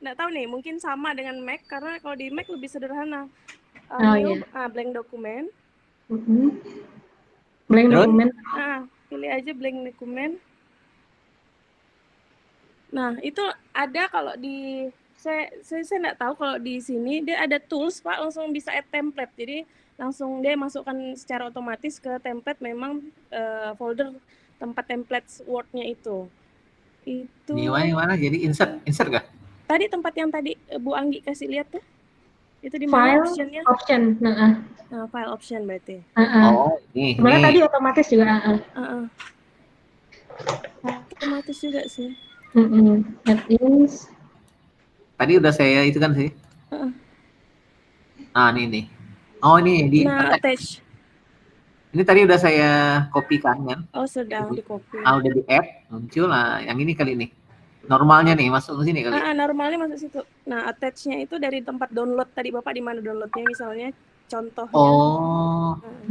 Nggak tahu nih, mungkin sama dengan Mac karena kalau di Mac lebih sederhana. New, blank dokumen. Blank dokumen. Pilih aja blank dokumen. Nah, itu ada kalau di saya nggak tahu kalau di sini dia ada tools Pak, langsung bisa add template. Jadi langsung dia masukkan secara otomatis ke template memang folder tempat template Word-nya itu. Itu di mana? Jadi insert kah? Tadi tempat yang tadi Bu Anggi kasih lihat tuh. Itu di mana option-nya? Option. File option berarti. Ini. Sebenarnya tadi otomatis juga. Otomatis juga sih. Add-ins. Tadi udah saya itu kan sih. Ini nih. Oh ini di attach. Ini tadi udah saya kopikan kan. Oh sudah di copy. Udah di add muncul lah. Yang ini kali ini. Normalnya nih masuk ke sini kali. Normalnya masuk situ. Nah attach-nya itu dari tempat download tadi Bapak di mana downloadnya misalnya contohnya.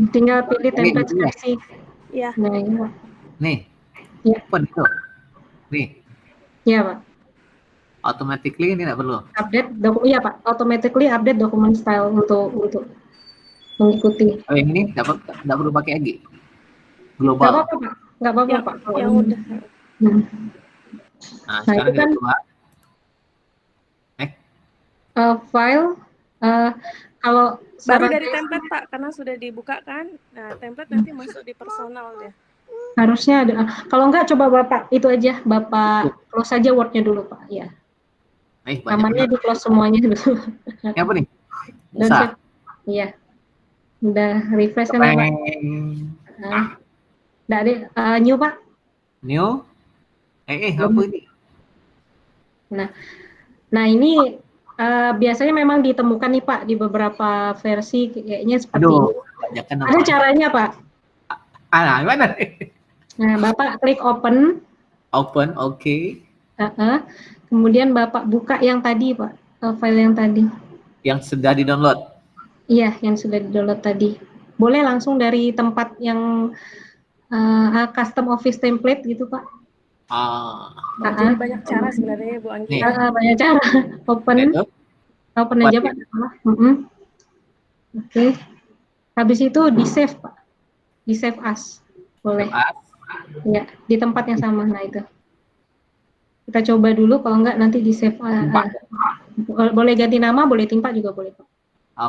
Tinggal pilih template seleksi. Iya. Nah ini Pak. Nih. Iya. Open itu. Nih. Iya Pak. Automatically ini nggak perlu. Update iya Pak. Automatically update document style untuk mengikuti. Yang ini nggak perlu pakai lagi. Global. Nggak apa-apa Pak. Yang udah. Nah sekarang kita coba. File. Kalau baru dari template Pak, karena sudah dibuka kan. Nah template nanti masuk di personal ya. Harusnya ada. Kalau enggak coba Bapak itu aja, Bapak close aja Word-nya dulu Pak. Ya. Namanya di close semuanya dulu. Ini apa nih? Iya. Udah refresh kan Pak? Udah ada new Pak? New? Apa ini? Nah ini biasanya memang ditemukan nih Pak di beberapa versi kayaknya seperti ini. Ada caranya Pak. Gimana? Nah Bapak klik open. Open, oke. Kemudian Bapak buka yang tadi Pak, file yang tadi. Yang sudah di-download? Iya, yang sudah di-download tadi. Boleh langsung dari tempat yang custom office template gitu Pak. Jadi banyak cara sebenarnya Bu Anggi. Banyak cara. Open aja Pak. Oke. Habis itu di save Pak. Di save as. Boleh. Ya, di tempat yang sama. Nah itu. Kita coba dulu, kalau enggak nanti di save. Boleh ganti nama, boleh timpa juga boleh Pak.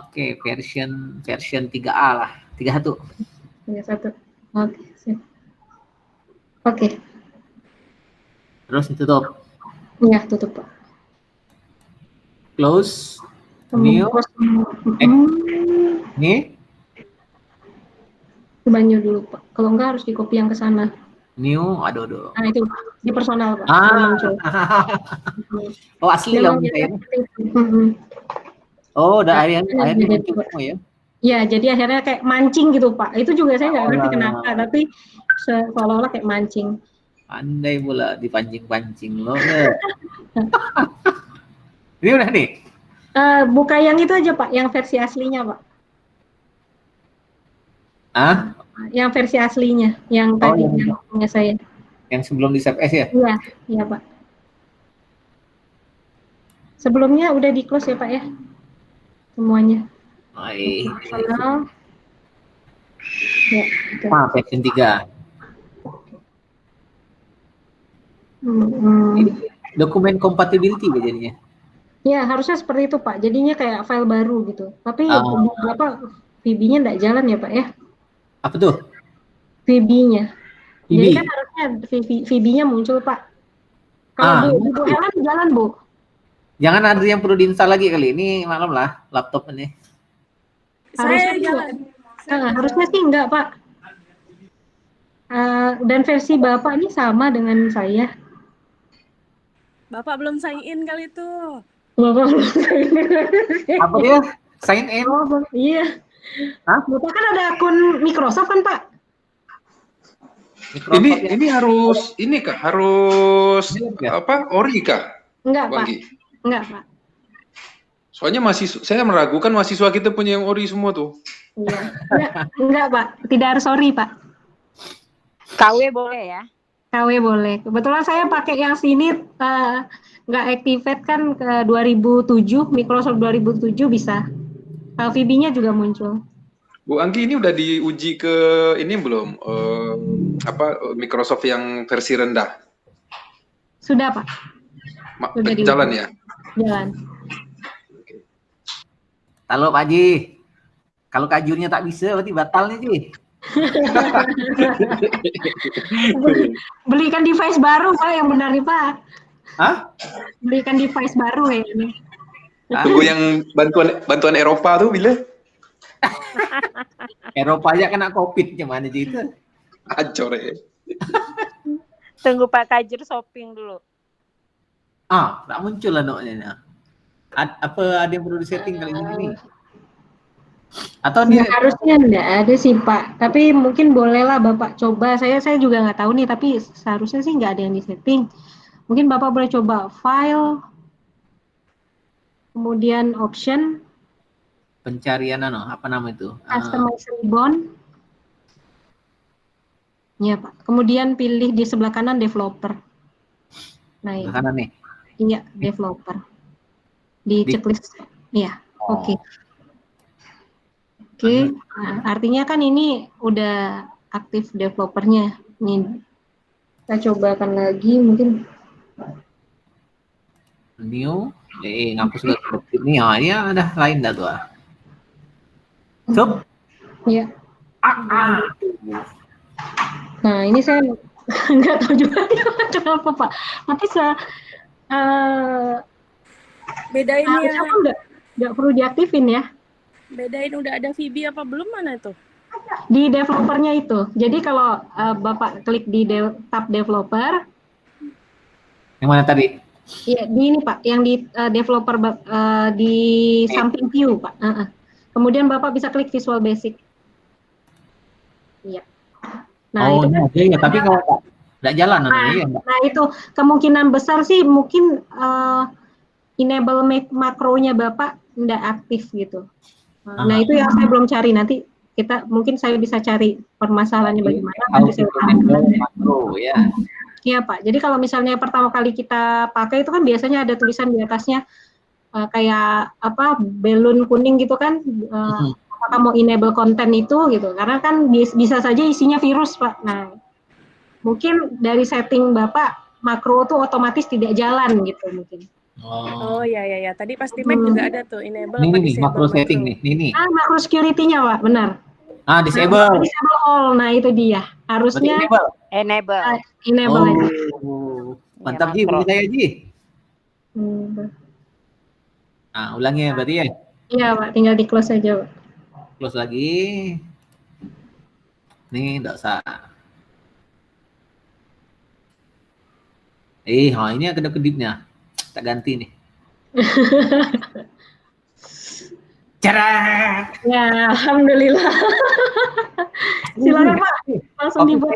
Oke, version 3A lah. 31. 31. Oke, save. Oke. Terus ditutup. Iya, tutup Pak. Close. New. Nih. Coba new dulu Pak. Kalau enggak harus di copy yang ke sana. New, aduh. Nah itu di personal Pak. Ah. Baru muncul. Oh asli loh Memang saya. biasanya seperti itu. Oh, udah Nah, akhirnya jadi, muncul semua ya. ya, jadi akhirnya kayak mancing gitu Pak. Itu juga saya nggak ngerti Alah. kenapa, tapi seolah-olah kayak mancing. Pandai pula dipancing-pancing lo. Ini udah nih. Buka yang itu aja Pak, yang versi aslinya Pak. Ah? Yang versi aslinya, yang tadi yang punya saya. Yang sebelum di save as ya? Iya, iya Pak. Sebelumnya udah di close ya Pak ya, semuanya. Baik. Personal. Ya, gitu. Version 3. Ini dokumen compatibility jadinya. Ya, harusnya seperti itu Pak. Jadinya kayak file baru gitu. Tapi beberapa VB-nya nggak jalan ya Pak ya? Apa tuh? VB-nya. VB. Jadi kan harusnya VB-nya muncul Pak. Kalau Bu Helen jalan Bu. Jangan ada yang perlu diinstal lagi kali ini, maklum lah laptop ini. Harusnya jalan. Harusnya sih enggak Pak. Dan versi Bapak ini sama dengan saya. Bapak belum sign in kali itu. Bapak belum sign in. Apa dia? Sign in? Oh, iya. Hah? Bapak kan ada akun Microsoft kan Pak? Ini harus ini kah? Harus apa? Ori kah? Enggak Bang Pak. Gi? Enggak Pak. Soalnya saya meragukan mahasiswa kita punya yang ori semua tuh. Iya. Enggak Pak. Tidak harus ori Pak. KW boleh ya? KW boleh. Kebetulan saya pakai yang sini nggak activate kan ke 2007, Microsoft 2007 bisa. VB-nya juga muncul. Bu Anggi ini udah diuji ke ini belum? Microsoft yang versi rendah? Sudah Pak. Sudah jalan ya? Jalan. Halo Pak Ji. Kalau kajurnya tak bisa berarti batal nih Ji. Belikan device baru Pak yang benar nih Pak. Hah? Belikan device baru ya ini. Tunggu yang bantuan Eropa tuh bila? Eropa aja kena COVID gimana sih itu? Acor ya. Tunggu Pak Kajur shopping dulu. Tak muncul lah noknya. Apa ada yang perlu disetting kali ini? Atau dia harusnya enggak ada sih Pak. Tapi mungkin bolehlah Bapak coba. Saya juga nggak tahu nih. Tapi seharusnya sih nggak ada yang disetting. Mungkin Bapak boleh coba file, kemudian option. Pencarian apa nama itu? Customize ribbon. Ya Pak. Kemudian pilih di sebelah kanan developer. Nah, sebelah kanan nih. Iya, developer. Di checklist. Iya, oke. Oke, nah, artinya kan ini udah aktif developernya. Nih, kita cobakan lagi mungkin. New, ngapus ini ya udah lain dah tuh. Sup? Iya. Nah, ini saya nggak tahu juga kenapa Pak. Nanti bedain ya. Nggak perlu diaktifin ya. Bedain udah ada VB apa belum, mana itu? Di developernya itu. Jadi kalau Bapak klik di tab developer. Yang mana tadi? Iya, di ini Pak, yang di developer di samping view Pak. Kemudian Bapak bisa klik Visual Basic. Iya. Nah, itu kan, ya, tapi kalau nggak jalan nah itu kemungkinan besar sih mungkin enable makronya Bapak nggak aktif gitu. Nah itu yang saya belum cari, nanti mungkin saya bisa cari permasalahannya bagaimana. Makro ya. Iya Pak, jadi kalau misalnya pertama kali kita pakai itu kan biasanya ada tulisan di atasnya kayak apa balon kuning gitu kan, apakah mau enable konten itu gitu, karena kan bisa saja isinya virus Pak. Nah mungkin dari setting Bapak makro tuh otomatis tidak jalan gitu mungkin. Oh ya, tadi pasti Mac juga ada tuh enable. Ini makro setting nih, ini. Makro security-nya Pak, benar. Disable. Disable all, nah itu dia. Harusnya enable. Enable aja. Mantap Ji, bagi saya Ji. Ulangi ya berarti ya? Iya Pak, tinggal di close aja Pak. Close lagi. Nih enggak usah. Ini ada kedipnya. Tak ganti nih. Cerah. Ya, alhamdulillah. Silakan Pak, langsung dibuat.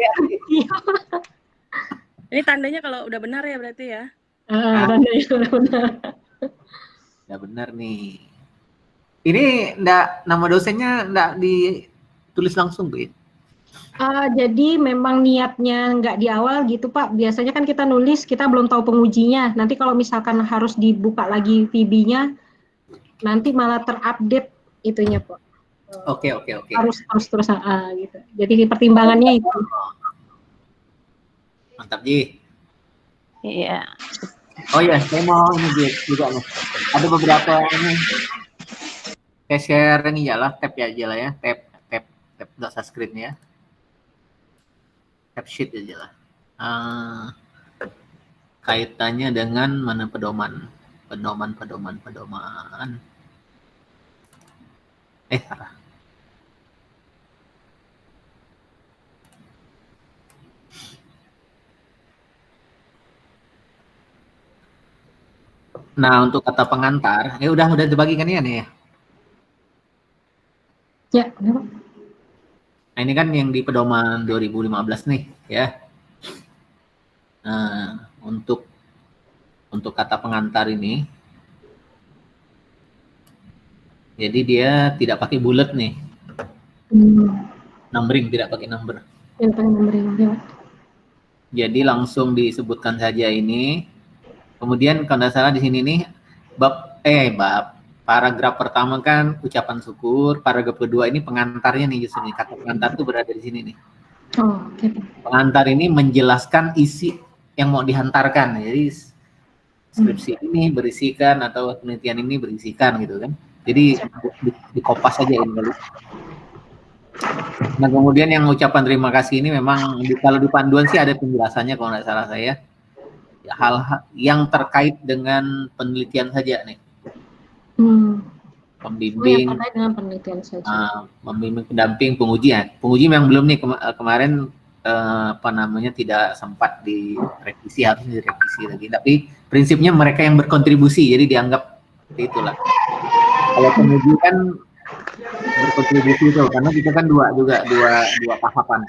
Ini tandanya kalau udah benar ya berarti ya. Tandanya udah benar. Udah benar nih. Ini nama dosennya enggak ditulis langsung, Bu? Jadi memang niatnya nggak di awal gitu Pak. Biasanya kan kita nulis, kita belum tahu pengujinya. Nanti kalau misalkan harus dibuka lagi VB-nya, nanti malah terupdate itunya Pak. Oke. Harus terus gitu. Jadi pertimbangannya itu. Mantap, Ji. Iya. Oh ya, saya mau ini juga nih. Ada beberapa ini. Saya share ini ya lah, tab aja lah ya. Tab nggak usah screen ya. Tab sheet aja lah. Kaitannya dengan mana pedoman. Salah. Nah, untuk kata pengantar, udah dibagikan ya nih ya. Ya, benar. Nah, ini kan yang di pedoman 2015 nih, ya. Nah, untuk kata pengantar ini, jadi dia tidak pakai bullet nih. Numbering, tidak pakai number. Jadi langsung disebutkan saja ini. Kemudian kalau nggak salah di sini nih bab paragraf pertama kan ucapan syukur, paragraf kedua ini pengantarnya nih justru nih, kata pengantar itu berada di sini nih. Pengantar ini menjelaskan isi yang mau dihantarkan. Jadi skripsi ini berisikan atau penelitian ini berisikan gitu kan. Jadi dikopas saja ini dulu. Nah kemudian yang ucapan terima kasih ini memang kalau di panduan sih ada penjelasannya kalau nggak salah saya. Hal yang terkait dengan penelitian saja nih. Pembimbing, membimbing pendamping penguji ya. Penguji yang belum nih kemarin tidak sempat direvisi, harus direvisi lagi. Tapi prinsipnya mereka yang berkontribusi, jadi dianggap itulah. Kalau penguji kan berkontribusi itu, karena kita kan dua tahapan.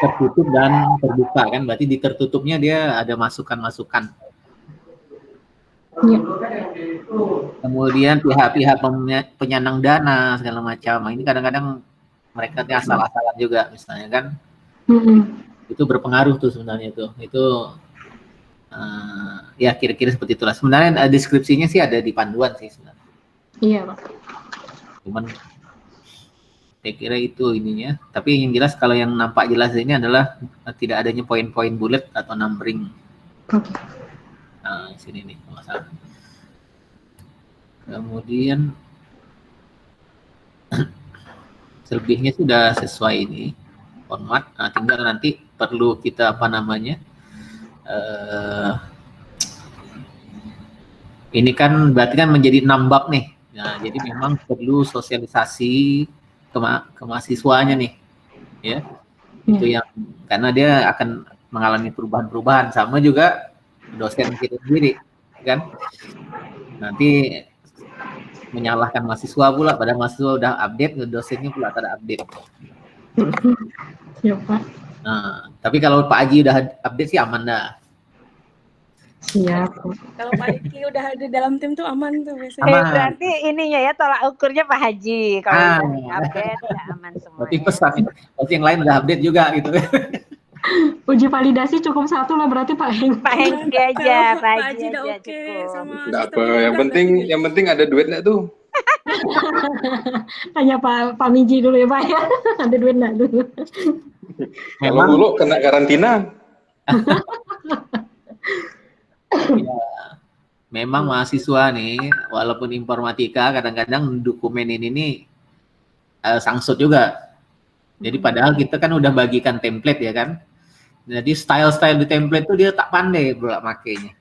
Tertutup dan terbuka kan, berarti di tertutupnya dia ada masukan-masukan. Kemudian pihak-pihak penyandang dana segala macam, ini kadang-kadang mereka asal-asalan juga misalnya kan, itu berpengaruh tuh sebenarnya itu ya kira-kira seperti itulah. Sebenarnya deskripsinya sih ada di panduan sih sebenarnya. Iya Pak. Cuman saya kira itu ininya. Tapi yang jelas kalau yang nampak jelas ini adalah tidak adanya poin-poin bullet atau numbering. Nah, sini nih masalah. Kemudian selebihnya sudah sesuai ini format. Nah, tinggal nanti perlu kita ini kan berarti kan menjadi 6 bab nih. Nah, jadi memang perlu sosialisasi ke mahasiswanya nih, ya. Itu yang karena dia akan mengalami perubahan-perubahan, sama juga dosen kita sendiri, kan. Nanti menyalahkan mahasiswa pula, pada mahasiswa udah update, dosennya pula tidak update. Ya Pak. Nah, tapi kalau Pak Haji udah update sih aman dah. Siap. Kalau Pak Iki udah ada dalam tim tuh aman tuh biasanya. Berarti ininya ya tolak ukurnya Pak Haji. Kalau update ya aman semua. Berarti pesan, berarti yang lain udah update juga gitu. Uji validasi cukup 1 lah berarti Pak Heng. Pak Hengki aja, Pak Haji udah aja oke cukup. sama Enggak apa, yang penting ada duit enggak tuh? Tanya Pak Miji dulu ya Pak ya. Ada duit enggak dulu? Kalau dulu kena karantina. Ya, memang mahasiswa nih, walaupun informatika kadang-kadang dokumen ini nih sangsut juga. Jadi padahal kita kan udah bagikan template ya kan. Jadi style-style di template tuh dia tak pandai pula makainya.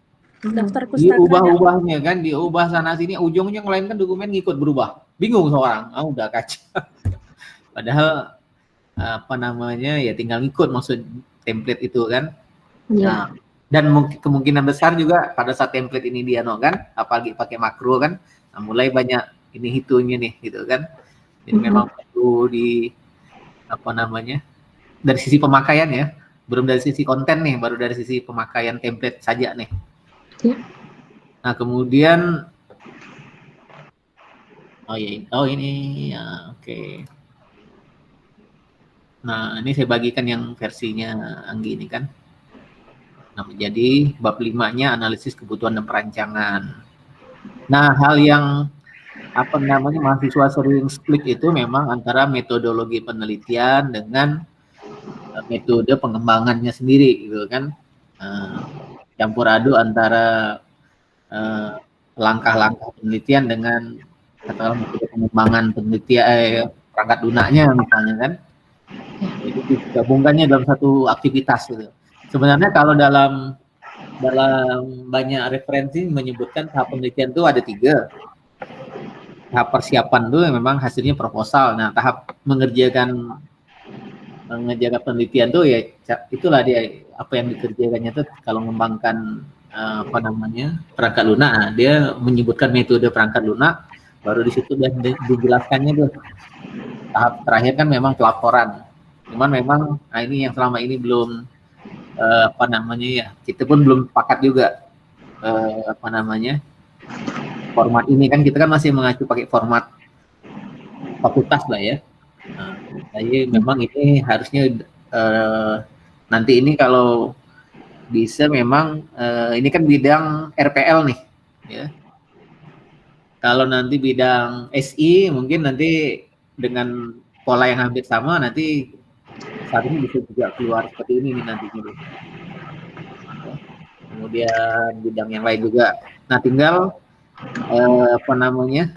Daftar pustaka. Diubah-ubahnya kan, diubah sana sini, ujungnya ngelain kan dokumen ngikut berubah. Bingung seorang, udah kacau. Padahal apa namanya ya tinggal ngikut maksud template itu kan. Iya. Nah, dan kemungkinan besar juga pada saat template ini dia kan, apalagi pakai makro kan, nah mulai banyak ini hitungnya nih gitu kan. Jadi memang perlu di apa namanya dari sisi pemakaian ya, belum dari sisi konten nih, baru dari sisi pemakaian template saja nih. Iya. Nah kemudian oh ini ya oke. Nah ini saya bagikan yang versinya Anggi ini kan. Nah, menjadi bab 5-nya analisis kebutuhan dan perancangan. Nah, hal yang apa namanya mahasiswa sering split itu memang antara metodologi penelitian dengan metode pengembangannya sendiri gitu kan. Campur aduk antara langkah-langkah penelitian dengan katakanlah metode pengembangan penelitian perangkat lunaknya misalnya kan. Jadi digabungkannya dalam satu aktivitas gitu. Sebenarnya kalau dalam banyak referensi menyebutkan tahap penelitian itu ada 3. Tahap persiapan itu memang hasilnya proposal. Nah, tahap mengerjakan penelitian itu ya itulah dia apa yang dikerjakannya itu kalau mengembangkan apa namanya perangkat lunak. Nah, dia menyebutkan metode perangkat lunak, baru di situ dan dijelaskannya tuh. Tahap terakhir kan memang pelaporan. Cuman memang ini yang selama ini belum apa namanya ya kita pun belum sepakat juga apa namanya format ini kan kita kan masih mengacu pakai format fakultas lah ya. Nah, jadi memang ini harusnya nanti ini kalau bisa memang ini kan bidang RPL nih ya. Kalau nanti bidang SI mungkin nanti dengan pola yang hampir sama nanti saat ini bisa juga keluar seperti ini nih nantinya. Kemudian bidang yang lain juga. Nah, tinggal apa namanya?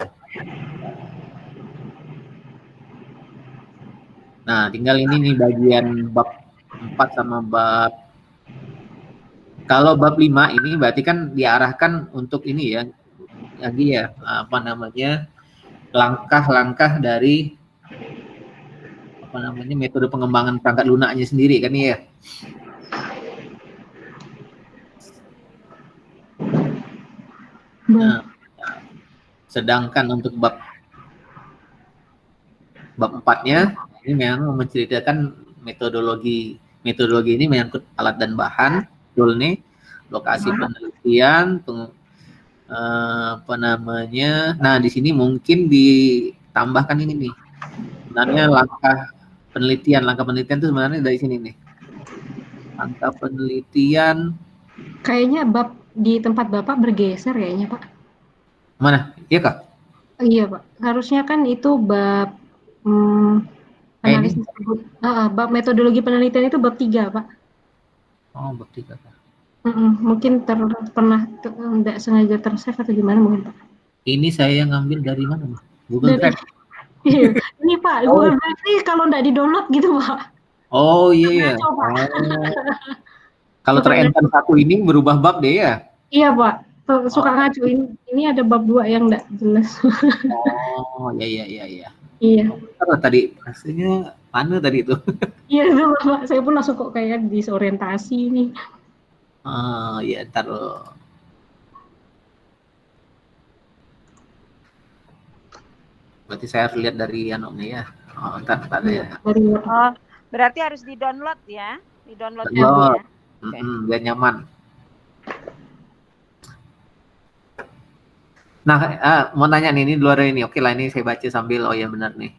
Nah, tinggal ini nih bagian bab 4 sama bab. Kalau bab 5 ini berarti kan diarahkan untuk ini ya. Lagi ya, apa namanya? Langkah-langkah dari apa namanya metode pengembangan perangkat lunaknya sendiri kan ya. Nah, sedangkan untuk bab 4-nya ini memang menceritakan metodologi ini menyangkut alat dan bahan, tool nih, lokasi penelitian, apa namanya. Nah, di sini mungkin ditambahkan ini nih. Sebenarnya langkah penelitian itu sebenarnya dari sini nih. Langkah penelitian. Kayaknya bab di tempat Bapak bergeser kayaknya, Pak. Mana? Iya, Kak? Iya, Pak. Harusnya kan itu bab analisis bab metodologi penelitian itu bab 3, Pak. Oh, bab 3, Kak. Mungkin pernah tidak sengaja tersave atau gimana mungkin, Pak. Ini saya ngambil dari mana, Pak? Google Drive. Iya. Ini Pak, Google Drive ini kalau nggak di-download gitu, Pak. Oh iya. Kalau terenter satu ini berubah bab deh ya? Iya, Pak. Suka ngajuin. Ini ada bab 2 yang nggak jelas. Oh, iya. Iya. Tadi hasilnya mana tadi itu? Iya, itu Pak. Saya pun langsung kok kayak disorientasi ini. Oh, iya, ntar loh. Berarti saya harus lihat dari ya. Oh, ntar ya. Oh, berarti harus di-download ya. Di-download ya. Okay. Biar nyaman. Nah, mau nanya nih, ini luar ini. Oke lah, ini saya baca sambil, oh ya benar nih.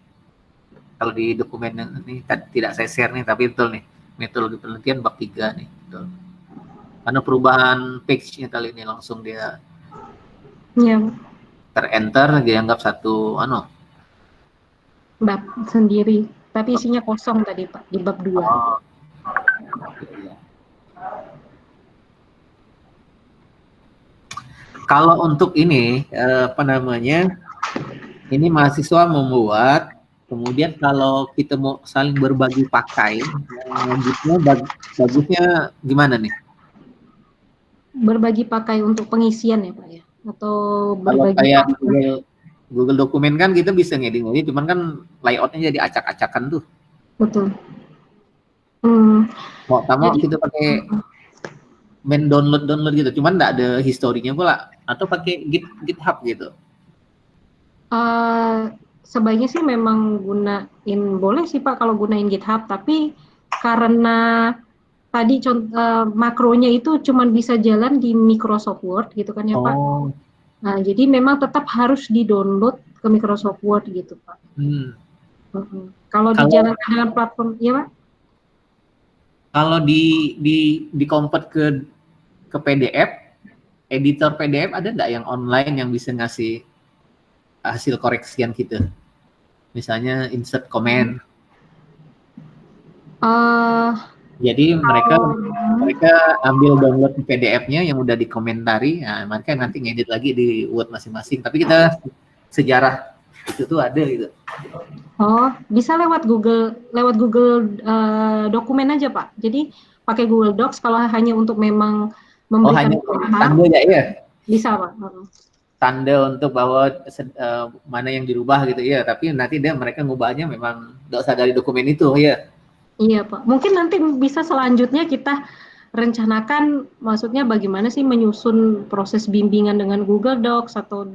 Kalau di dokumen ini tidak saya share nih, tapi betul nih. Metodologi penelitian bab 3 nih. Betul. Karena perubahan page-nya kali ini langsung dia terenter, dianggap satu bab sendiri. Tapi isinya kosong tadi, Pak, di bab 2. Oh. Kalau untuk ini apa namanya, ini mahasiswa membuat, kemudian kalau kita mau saling berbagi pakai, bagusnya gimana nih? Berbagi pakai untuk pengisian ya Pak ya? Atau berbagi kayak Google Dokumen kan kita bisa ngedit, cuman kan layoutnya jadi acak-acakan tuh. betul. Hmm, Mau tamu jadi kita pakai main download gitu, cuman nggak ada historinya pula, atau pakai GitHub gitu. sebaiknya sih memang boleh sih Pak kalau gunain GitHub, tapi karena tadi makronya itu cuma bisa jalan di Microsoft Word gitu kan ya Pak. Oh. Nah, jadi memang tetap harus di-download ke Microsoft Word gitu Pak. Kalau dijalankan dengan platform, ya Pak? Kalau di convert ke PDF, editor PDF ada nggak yang online yang bisa ngasih hasil koreksian gitu? Misalnya insert comment. Jadi mereka ambil download PDF-nya yang udah dikomentari, nah mereka nanti ngedit lagi di Word masing-masing. Tapi kita sejarah itu tuh ada gitu. Oh, bisa lewat Google dokumen aja Pak. Jadi pakai Google Docs kalau hanya untuk memang memberikan tanda ya? Bisa Pak. Tanda untuk bahwa mana yang dirubah gitu ya. Tapi nanti mereka ngubahnya memang nggak usah dari dokumen itu ya. Iya Pak, mungkin nanti bisa selanjutnya kita rencanakan, maksudnya bagaimana sih menyusun proses bimbingan dengan Google Docs atau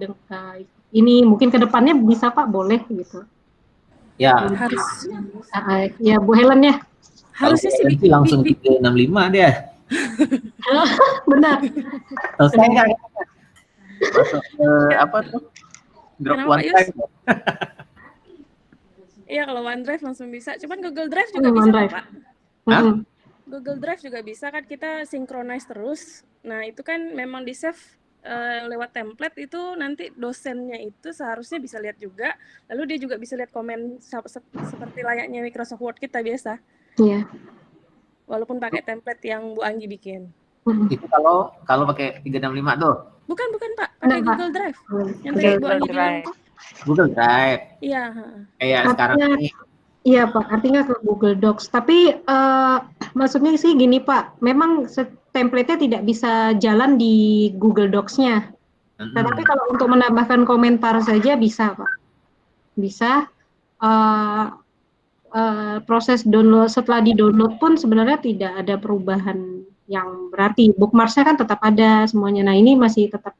ini mungkin ke depannya bisa Pak, boleh gitu. Ya, harus. Ya Bu Helen ya. Harusnya sih langsung 365 dia. Benar. Selesai nggak? Masuk apa tuh? Drop OneDrive. Iya, kalau OneDrive langsung bisa. Cuman Google Drive juga bisa Pak. Google Drive juga bisa kan, kita synchronize terus. Nah, itu kan memang di-save lewat template, itu nanti dosennya itu seharusnya bisa lihat juga. Lalu dia juga bisa lihat komen seperti layaknya Microsoft Word kita biasa. Iya. Walaupun pakai template yang Bu Anggi bikin. Itu kalau pakai 365 tuh. Bukan Pak, pakai Google Drive. Yang tadi Bu Anggi bilang tuh. Google Drive. Iya. Sekarang ini. Iya Pak, artinya ke Google Docs. Tapi maksudnya sih gini Pak, memang template-nya tidak bisa jalan di Google Docs-nya. Tetapi kalau untuk menambahkan komentar saja bisa Pak. Bisa. Proses download, setelah di-download pun sebenarnya tidak ada perubahan yang berarti. Bookmarks-nya kan tetap ada semuanya. Nah, ini masih tetap.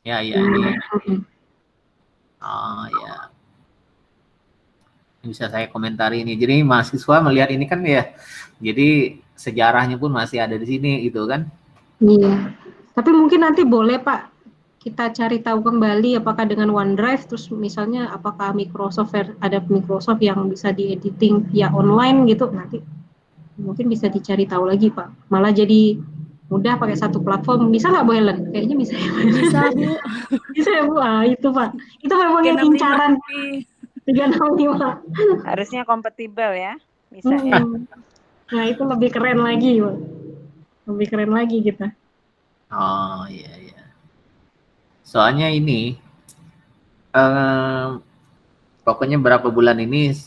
Ya. Oh ya. Bisa saya komentari ini. Jadi mahasiswa melihat ini kan ya. Jadi sejarahnya pun masih ada di sini gitu kan. Iya. Tapi mungkin nanti boleh Pak kita cari tahu kembali apakah dengan OneDrive, terus misalnya apakah ada Microsoft yang bisa di-editing via online gitu, nanti mungkin bisa dicari tahu lagi Pak. Malah jadi mudah pakai satu platform. Bisa nggak Bu Helen? Kayaknya bisa ya. Bisa Bu. Bisa ya Bu. Itu Pak. Itu memang yang incaran. 365. Harusnya kompatibel ya. Bisa ya. Nah itu lebih keren lagi Pak. Lebih keren lagi kita. Oh iya. Soalnya ini pokoknya berapa bulan ini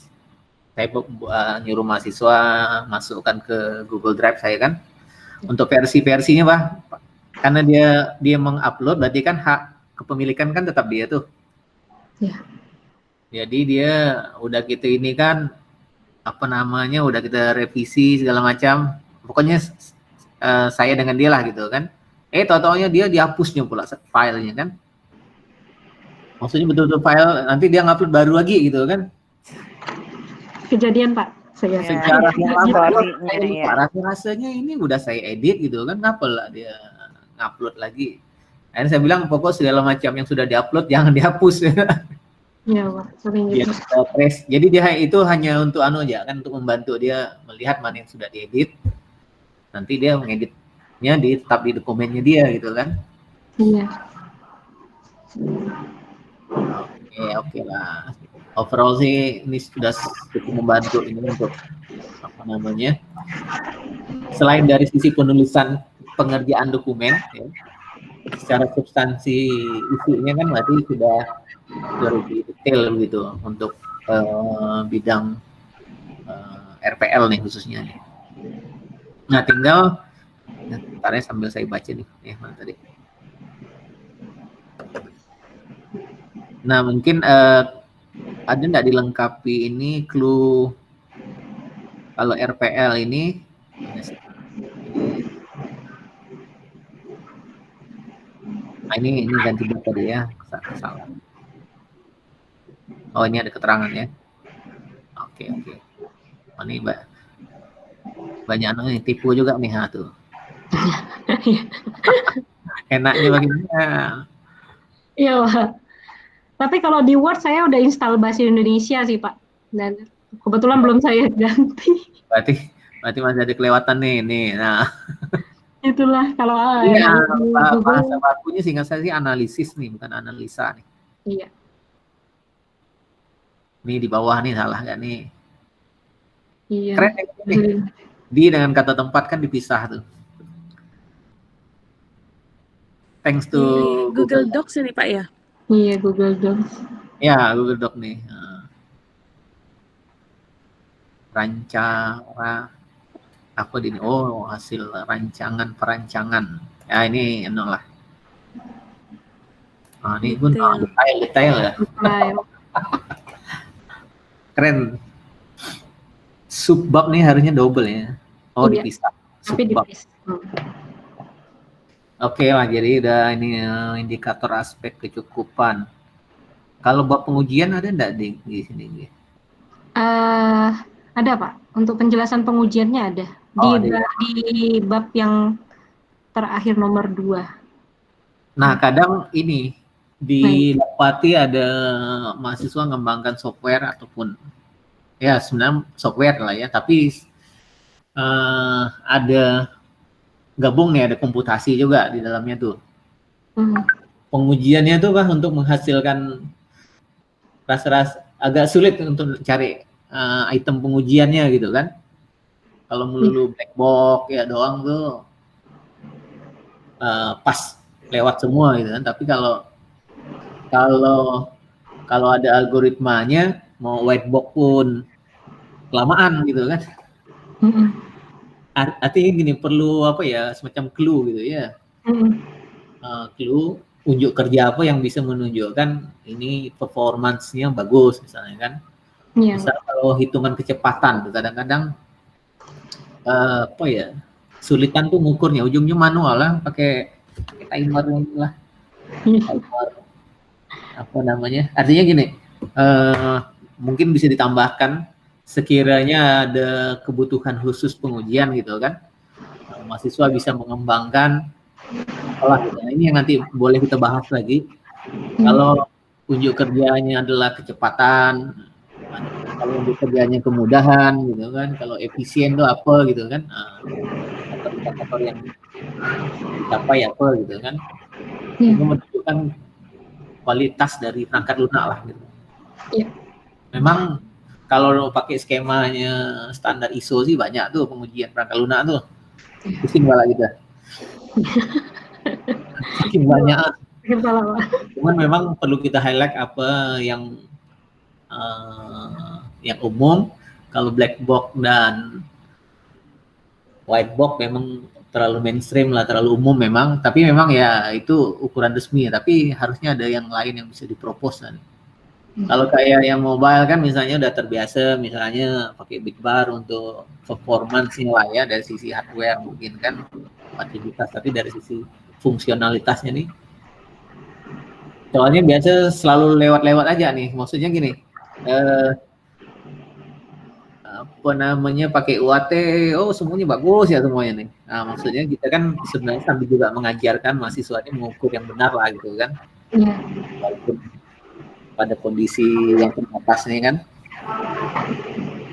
saya nyuruh mahasiswa masukkan ke Google Drive saya kan untuk versi-versinya Pak, karena dia mengupload berarti kan hak kepemilikan kan tetap dia tuh. Ya. Jadi dia udah gitu ini kan udah kita revisi segala macam. Pokoknya saya dengan dia lah gitu kan. Tau-taunya dia dihapusnya pula filenya kan. Maksudnya betul-betul file, nanti dia ngupload baru lagi gitu kan. Kejadian Pak. Rasanya ini udah saya edit gitu kan, kenapa lah dia ngupload lagi. Akhirnya saya bilang pokok segala macam yang sudah diupload jangan dihapus. Iya Pak, sering gitu. Jadi dia itu hanya untuk aja kan, untuk membantu dia melihat mana yang sudah diedit. Nanti dia mengedit tetap di dokumennya dia gitu kan. Iya. Oke lah. Overall sih ini sudah cukup membantu ini untuk selain dari sisi penulisan pengerjaan dokumen ya, secara substansi isinya kan berarti sudah lebih detail gitu untuk bidang RPL nih khususnya nih. Nah tinggal ntar sambil saya baca nih, mana tadi. Nah mungkin ada nggak dilengkapi ini clue Kalau RPL ini nah, ini ganti bab tadi ya, salah. Oh, ini ada keterangan ya. Oke. Oh, ini banyak anak nih tipu juga nih tuh. Enaknya bagaimana? Iya, Pak. Tapi kalau di Word saya udah install bahasa Indonesia sih, Pak. Dan kebetulan belum saya ganti. Berarti masih ada kelewatan nih. Nah, Itulah kalau iya, Google. bahasa bakunya seingat saya sih analisis nih, bukan analisa nih. Iya. Nih di bawah nih salah nggak nih? Iya. Keren nih. Di dengan kata tempat kan dipisah tuh. Thanks to Google Docs ini Pak ya? Iya, Google Docs. Ya, Google Doc nih. Apa ini? Oh, hasil perancangan. Ya, ini lah. Nah, ini pun detail ya. Keren. Subbab nih harusnya double ya. Oh, iya. Dipisah. Subbab. Oke lah, jadi udah ini indikator aspek kecukupan. Kalau bab pengujian ada enggak di sini? Ada Pak. Untuk penjelasan pengujiannya ada. Di bab yang terakhir nomor 2. Nah, kadang ini di Lapati ada mahasiswa mengembangkan software ataupun ya sebenarnya software lah ya, tapi ada gabung nih, ada komputasi juga di dalamnya tuh. Pengujiannya tuh kan untuk menghasilkan rasa agak sulit untuk cari item pengujiannya gitu kan. Kalau melulu black box ya doang tuh pas lewat semua gitu kan. Tapi kalau ada algoritmanya mau white box pun kelamaan gitu kan. Artinya gini, perlu apa ya, semacam clue gitu ya. Clue unjuk kerja apa yang bisa menunjukkan ini performance-nya bagus misalnya kan. Misal kalau hitungan kecepatan tuh kadang-kadang apa ya, sulitan tuh ngukurnya, ujungnya manual lah, pakai timer lah. Timer apa namanya? Artinya gini, mungkin bisa ditambahkan sekiranya ada kebutuhan khusus pengujian gitu kan. Mahasiswa bisa mengembangkan gitu. Nah, ini yang nanti boleh kita bahas lagi. Kalau unjuk kerjanya adalah kecepatan, kalau unjuk kerjanya kemudahan gitu kan, kalau efisien itu apa gitu kan, indikator yang dicapai apa gitu kan, itu menunjukkan kualitas dari perangkat lunak lah gitu. Memang kalau pakai skemanya standar ISO sih banyak tuh pengujian perangkat lunak tuh, pusing malah gitu. Makin banyak. Cuman memang perlu kita highlight apa yang umum. Kalau black box dan white box memang terlalu mainstream lah, terlalu umum memang. Tapi memang ya itu ukuran resmi. Tapi harusnya ada yang lain yang bisa dipropos kan. Kalau kayak yang mobile kan misalnya udah terbiasa, misalnya pakai big bar untuk performance-nya lah ya, dari sisi hardware mungkin kan kompatibilitas, tapi dari sisi fungsionalitasnya nih, soalnya biasa selalu lewat-lewat aja nih, maksudnya gini, apa namanya, pakai UAT, oh semuanya bagus ya semuanya nih. Nah maksudnya kita kan sebenarnya sambil juga mengajarkan mahasiswa ini mengukur yang benar lah gitu kan, walaupun pada kondisi yang terbatas nih kan.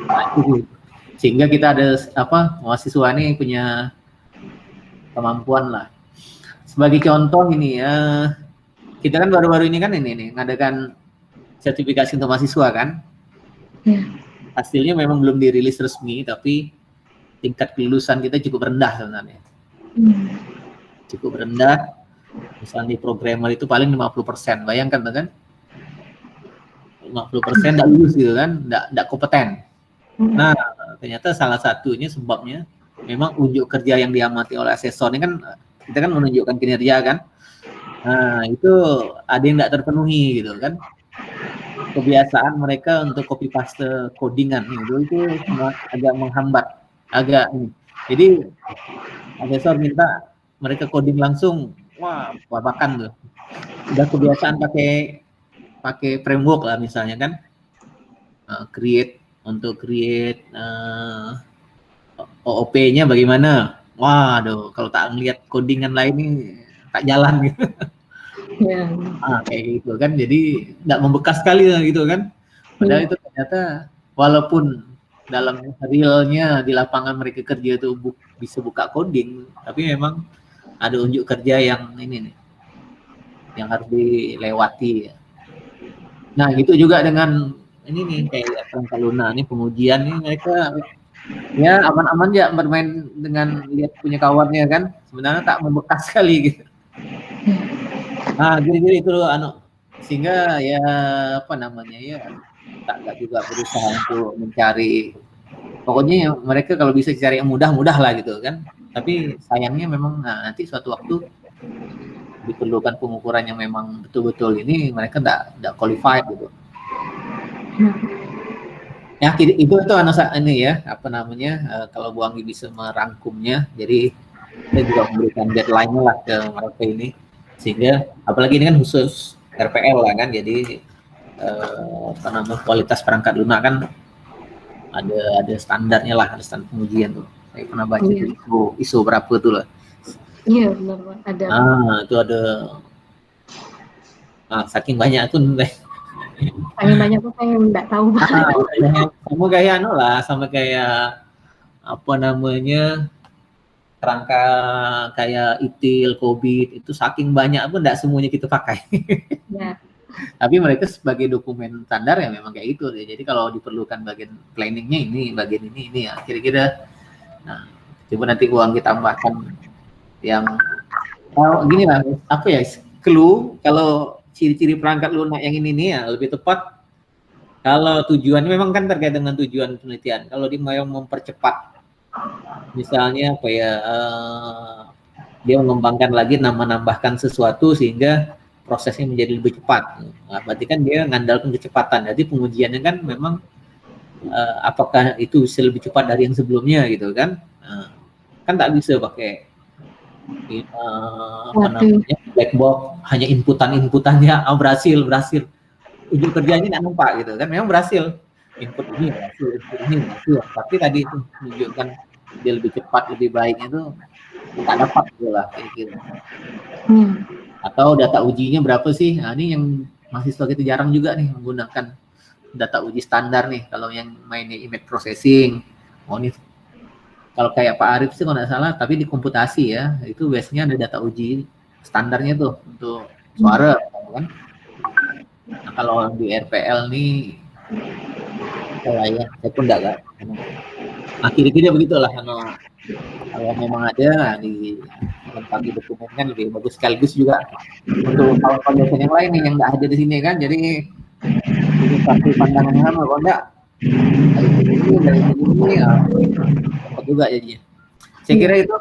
Nah, itu sehingga kita ada apa, mahasiswa ini punya kemampuan lah. Sebagai contoh ini ya, kita kan baru-baru ini kan ini ngadakan sertifikasi untuk mahasiswa kan. Hasilnya memang belum dirilis resmi, tapi tingkat kelulusan kita cukup rendah sebenarnya. Cukup rendah. Misalnya di programmer itu paling 50%, bayangkan kan? 50% nggak lulus gitu kan, nggak kompeten. Nah, ternyata salah satunya sebabnya memang unjuk kerja yang diamati oleh asesor ini kan, kita kan menunjukkan kinerja kan. Nah, itu ada yang nggak terpenuhi gitu kan. kebiasaan mereka untuk copy paste codingan itu agak menghambat, agak ini. Jadi profesor minta mereka coding langsung, wah babakan tuh. Udah kebiasaan pakai framework lah misalnya kan, create OOP-nya bagaimana. Waduh, kalau tak ngelihat codingan lain nih tak jalan gitu. Ya. Kayak gitu kan, jadi nggak membekas sekali lah gitu kan. Padahal itu ternyata walaupun dalam realnya di lapangan mereka kerja itu bisa buka coding, tapi memang ada unjuk kerja yang ini nih, yang harus dilewati. Nah gitu juga dengan ini nih kayak Perangkat Lunak nih, pengujian nih mereka ya aman-aman ya bermain dengan lihat punya kawannya kan, sebenarnya tak membekas sekali gitu. Nah jadi itu sehingga ya apa namanya ya tak juga berusaha untuk mencari, pokoknya mereka kalau bisa cari yang mudah lah gitu kan, tapi sayangnya memang nanti suatu waktu diperlukan pengukuran yang memang betul-betul ini mereka tidak qualified gitu. Ya itu ini ya apa namanya, kalau Bu Anggi bisa merangkumnya, jadi saya juga memberikan deadline lah ke mereka ini, sehingga apalagi ini kan khusus RPL lah kan, jadi apa namanya, kualitas perangkat lunak kan ada standarnya lah, ada standar pengujian tuh. Saya pernah baca ISO berapa tuh lah. Iya benar, ada. Itu ada. Saking banyak tuh. Saking banyak tuh saya nggak tahu. Sama kayak sama kayak apa namanya, kerangka kayak ITIL, COVID itu saking banyak pun nggak semuanya kita pakai. Ya. Tapi mereka sebagai dokumen standar ya memang kayak gitu. Jadi kalau diperlukan bagian planningnya ini, bagian ini ya kira-kira. Nah, coba nanti uang kita tambahkan yang gini lah, apa ya, clue kalau ciri-ciri perangkat lunak yang ini nih ya lebih tepat. Kalau tujuannya memang kan terkait dengan tujuan penelitian. Kalau dia mau mempercepat, misalnya apa ya, dia mengembangkan lagi, menambahkan sesuatu sehingga prosesnya menjadi lebih cepat. Nah, berarti kan dia ngandalkan kecepatan. Jadi pengujiannya kan memang apakah itu bisa lebih cepat dari yang sebelumnya gitu kan? Kan tak bisa pakai apa namanya, black box, hanya inputannya berhasil. Ujung kerjanya nggak nampak gitu kan? Memang berhasil. Input ini berhasil. Tapi tadi itu menunjukkan dia lebih cepat, lebih baik itu tak dapat gitu lah kira-kira. Atau data ujinya berapa sih? Nah, ini yang mahasiswa kita jarang juga nih menggunakan data uji standar nih. Kalau yang mainnya image processing, ini kalau kayak Pak Arif sih kalau nggak salah, tapi di komputasi ya, itu biasanya ada data uji standarnya tuh untuk suara kan. Nah, kalau di RPL nih saya pun enggak. Nah, kira-kira begitulah kalau memang ada di lengkapi dokumen kan lebih bagus, sekaligus juga untuk kawan-kawan yang lain nih yang nggak ada di sini kan, jadi ini satu pandangan yang sama, kalau enggak dari sini ya dapat juga jadinya. Saya kira itu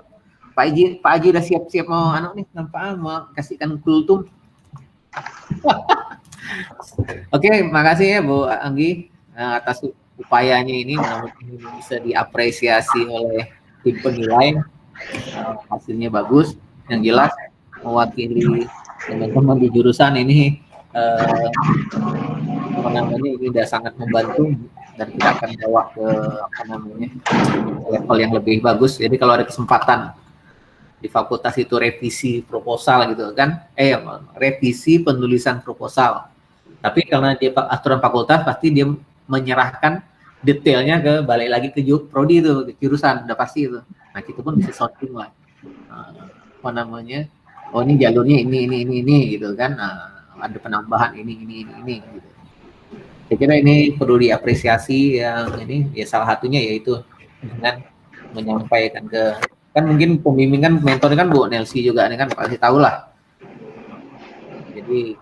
Pak Haji udah siap-siap mau mau kasihkan kultum. Oke, makasih ya Bu Anggi atas upayanya ini, mudah-mudahan bisa diapresiasi oleh tim penilai. Hasilnya bagus, yang jelas mewakili teman-teman di jurusan ini apa namanya, ini sudah sangat membantu dan kita akan bawa ke apa namanya, level yang lebih bagus. Jadi kalau ada kesempatan di fakultas itu revisi proposal gitu kan, revisi penulisan proposal, tapi karena dia aturan fakultas pasti dia menyerahkan detailnya balik lagi ke prodi itu, ke jurusan, udah pasti itu. Nah kita pun bisa sorting lah, apa namanya, ini jalurnya ini gitu kan, ada penambahan ini gitu. Saya kira ini perlu diapresiasi, yang ini ya salah satunya yaitu dengan menyampaikan kan mungkin pembimbingan mentor kan Bu Nelsi juga ini kan pasti tahu lah. Jadi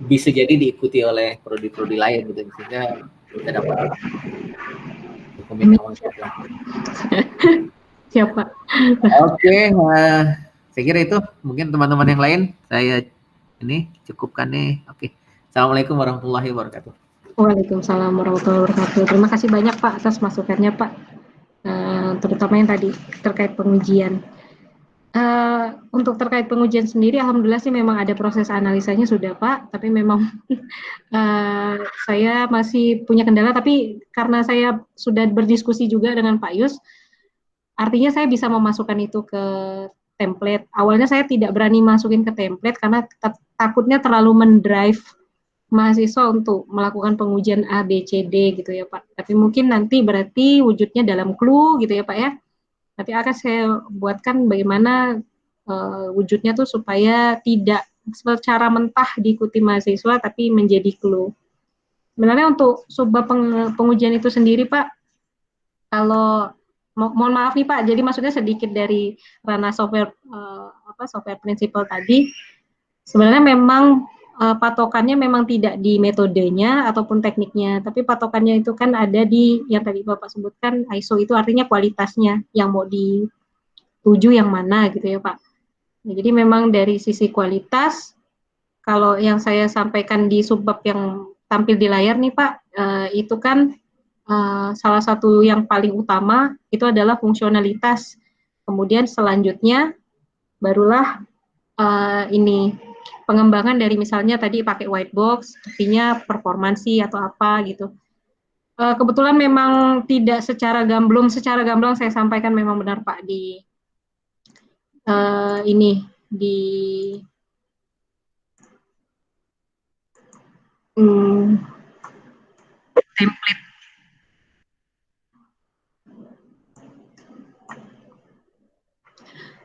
bisa jadi diikuti oleh prodi-prodi lain gitu, sehingga kita dapat dokumen awal. Siap Pak. Oke, saya kira itu mungkin teman-teman yang lain saya ini cukupkan nih. Oke, Assalamualaikum warahmatullahi wabarakatuh. Waalaikumsalam warahmatullahi wabarakatuh. Terima kasih banyak Pak atas masukannya Pak, terutama yang tadi terkait pengujian. Untuk terkait pengujian sendiri, alhamdulillah sih memang ada proses analisanya sudah Pak, tapi memang saya masih punya kendala, tapi karena saya sudah berdiskusi juga dengan Pak Yus, artinya saya bisa memasukkan itu ke template. Awalnya saya tidak berani masukin ke template karena takutnya terlalu mendrive mahasiswa untuk melakukan pengujian A, B, C, D gitu ya Pak. Tapi mungkin nanti berarti wujudnya dalam clue gitu ya Pak ya. Nanti akan saya buatkan bagaimana wujudnya tuh supaya tidak secara mentah diikuti mahasiswa tapi menjadi clue. Sebenarnya untuk subbab pengujian itu sendiri Pak, kalau mohon maaf nih Pak, jadi maksudnya sedikit dari ranah software software principle tadi. Sebenarnya memang patokannya memang tidak di metodenya ataupun tekniknya, tapi patokannya itu kan ada di yang tadi Bapak sebutkan ISO, itu artinya kualitasnya yang mau dituju yang mana gitu ya Pak. Nah, jadi memang dari sisi kualitas, kalau yang saya sampaikan di subbab yang tampil di layar nih Pak, itu kan salah satu yang paling utama itu adalah fungsionalitas. Kemudian selanjutnya barulah ini pengembangan dari misalnya tadi pakai white box, artinya performansi atau apa gitu. Kebetulan memang tidak secara gamblang saya sampaikan memang benar Pak di ini di template.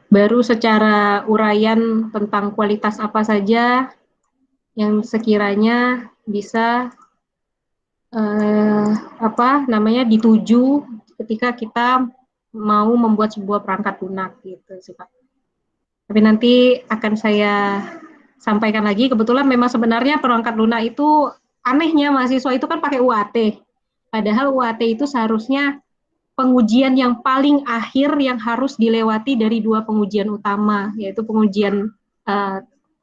Baru secara uraian tentang kualitas apa saja yang sekiranya bisa dituju ketika kita mau membuat sebuah perangkat lunak gitu sih Pak. Tapi nanti akan saya sampaikan lagi. Kebetulan memang sebenarnya perangkat lunak itu anehnya mahasiswa itu kan pakai UAT. Padahal UAT itu seharusnya pengujian yang paling akhir yang harus dilewati dari dua pengujian utama, yaitu pengujian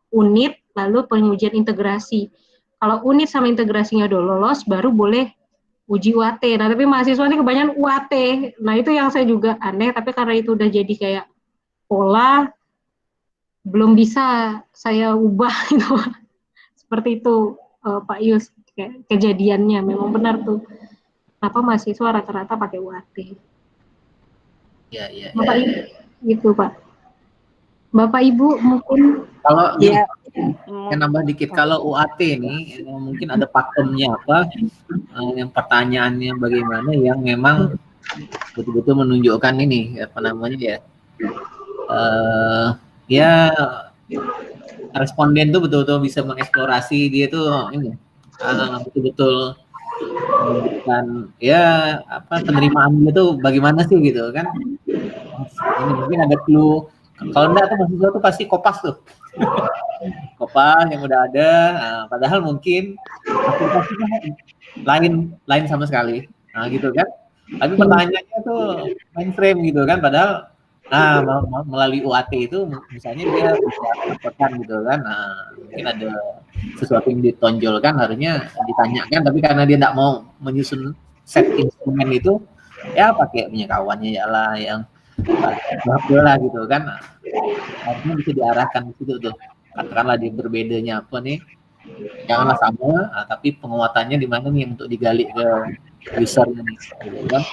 unit lalu pengujian integrasi. Kalau unit sama integrasinya udah lolos, baru boleh uji UAT. Nah, tapi mahasiswa ini kebanyakan UAT. Nah, itu yang saya juga aneh, tapi karena itu udah jadi kayak pola, belum bisa saya ubah gitu. Seperti itu Pak Yus, kejadiannya memang benar tuh. Kenapa mahasiswa rata-rata pakai UAT? Ya. Bapak Ibu, gitu Pak. Bapak Ibu mungkin kalau Ya. saya nambah dikit, kalau UAT ini mungkin ada pakemnya apa, yang pertanyaannya bagaimana yang memang betul-betul menunjukkan ini apa namanya ya, ya responden tuh betul-betul bisa mengeksplorasi dia tuh ini betul-betul menunjukkan ya apa penerimaan itu bagaimana sih gitu kan. Ini mungkin ada clue. Kalau enggak tuh mahasiswa tuh pasti kopas tuh. Kopas yang udah ada, padahal mungkin aplikasinya lain sama sekali. Nah, gitu kan. Tapi pertanyaannya tuh mainframe gitu kan, padahal melalui UAT itu misalnya dia bisa mendapatkan gitu kan. Nah, mungkin ada sesuatu yang ditonjolkan harusnya ditanyakan, tapi karena dia tidak mau menyusun set instrumen itu, ya pakai punya kawannya ya lah yang lah gitu kan. Nah, harusnya bisa diarahkan ke situ tuh. Katakanlah dia berbedanya apa nih, janganlah sama, tapi penguatannya di mana nih yang untuk digali ke usernya nih, gitu kan?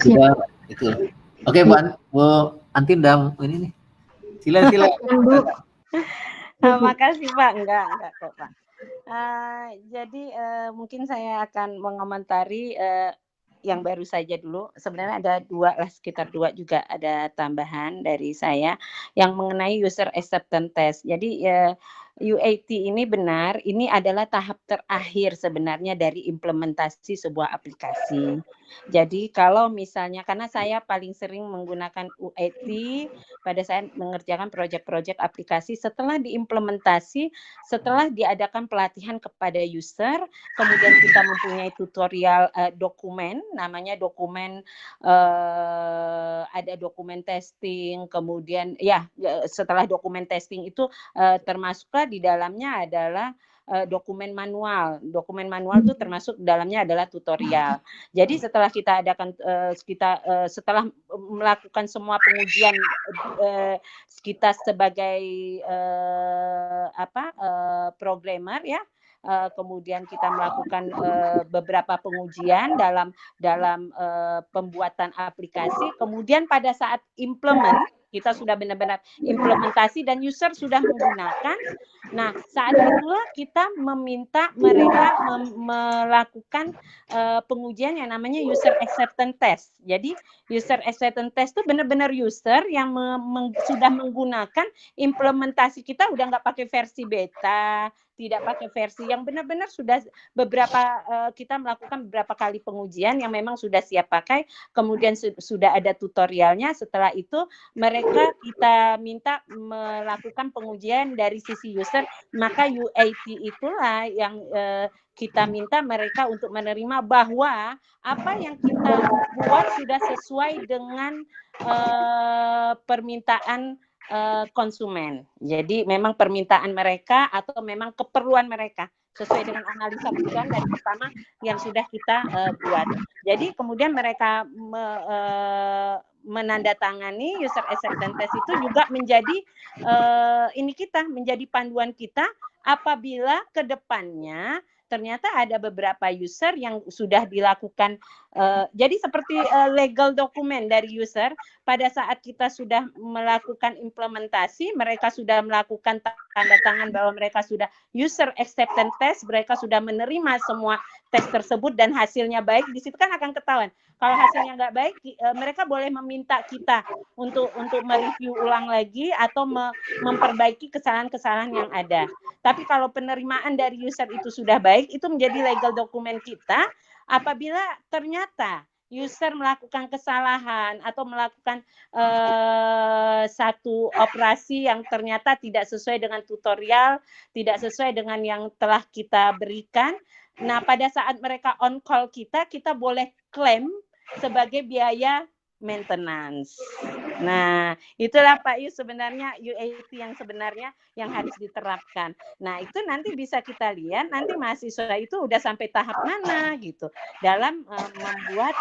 Sudah itu. Oke, Bu Antin udah ini nih. Sila. Makasih Pak, enggak kok Pak. Jadi mungkin saya akan mengomentari yang baru saja dulu. Sebenarnya ada sekitar dua juga ada tambahan dari saya yang mengenai user acceptance test. Jadi UAT ini benar, ini adalah tahap terakhir sebenarnya dari implementasi sebuah aplikasi. Jadi kalau misalnya, karena saya paling sering menggunakan UAT pada saat mengerjakan proyek-proyek aplikasi, setelah diimplementasi, setelah diadakan pelatihan kepada user, kemudian kita mempunyai tutorial dokumen, namanya dokumen, ada dokumen testing, kemudian ya setelah dokumen testing itu termasuklah di dalamnya adalah dokumen manual. Dokumen manual itu termasuk dalamnya adalah tutorial. Jadi setelah kita adakan setelah melakukan semua pengujian kita sebagai programmer ya, kemudian kita melakukan beberapa pengujian dalam pembuatan aplikasi, kemudian pada saat implement kita sudah benar-benar implementasi dan user sudah menggunakan. Nah, saat itulah kita meminta mereka melakukan pengujian yang namanya user acceptance test. Jadi user acceptance test itu benar-benar user yang sudah menggunakan implementasi kita, udah nggak pakai versi beta, tidak pakai versi yang benar-benar sudah kita melakukan beberapa kali pengujian yang memang sudah siap pakai, kemudian sudah ada tutorialnya. Setelah itu mereka kita minta melakukan pengujian dari sisi user, maka UAT itulah yang kita minta mereka untuk menerima bahwa apa yang kita buat sudah sesuai dengan permintaan konsumen. Jadi memang permintaan mereka atau memang keperluan mereka sesuai dengan analisa kebutuhan dari pertama yang sudah kita buat. Jadi kemudian mereka menandatangani user acceptance test itu juga menjadi menjadi panduan kita apabila ke depannya ternyata ada beberapa user yang sudah dilakukan, jadi seperti legal dokumen dari user pada saat kita sudah melakukan implementasi, mereka sudah melakukan tanda tangan bahwa mereka sudah user acceptance test, mereka sudah menerima semua tes tersebut dan hasilnya baik, di situ kan akan ketahuan. Kalau hasilnya nggak baik, mereka boleh meminta kita untuk mereview ulang lagi atau memperbaiki kesalahan-kesalahan yang ada. Tapi kalau penerimaan dari user itu sudah baik, itu menjadi legal dokumen kita. Apabila ternyata user melakukan kesalahan atau melakukan satu operasi yang ternyata tidak sesuai dengan tutorial, tidak sesuai dengan yang telah kita berikan, nah pada saat mereka on call kita boleh klaim sebagai biaya maintenance. Nah, itulah Pak Yus sebenarnya UAT yang sebenarnya yang harus diterapkan. Nah, itu nanti bisa kita lihat nanti mahasiswa itu udah sampai tahap mana gitu dalam membuat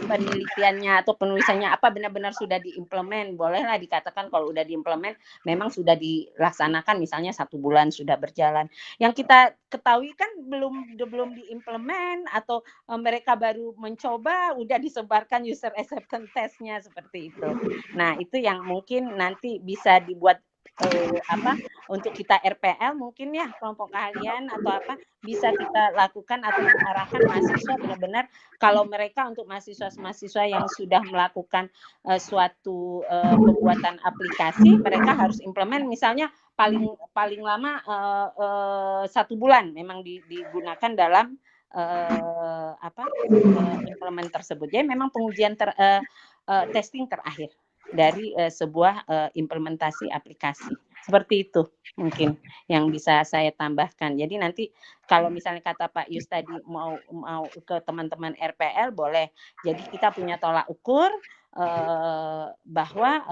penelitiannya atau penulisannya apa benar-benar sudah diimplement. Bolehlah dikatakan kalau udah diimplement memang sudah dilaksanakan, misalnya 1 bulan sudah berjalan. Yang kita ketahui kan belum diimplement atau mereka baru mencoba udah disebarkan user acceptance test-nya seperti itu. Nah, itu yang mungkin nanti bisa dibuat untuk kita RPL mungkin ya kelompok keahlian atau apa bisa kita lakukan atau mengarahkan mahasiswa benar-benar kalau mereka untuk mahasiswa yang sudah melakukan suatu pembuatan aplikasi, mereka harus implement misalnya paling lama 1 bulan memang digunakan dalam implement tersebut. Jadi memang pengujian testing terakhir dari sebuah implementasi aplikasi. Seperti itu mungkin yang bisa saya tambahkan. Jadi nanti kalau misalnya kata Pak Yus tadi mau ke teman-teman RPL boleh. Jadi kita punya tolak ukur bahwa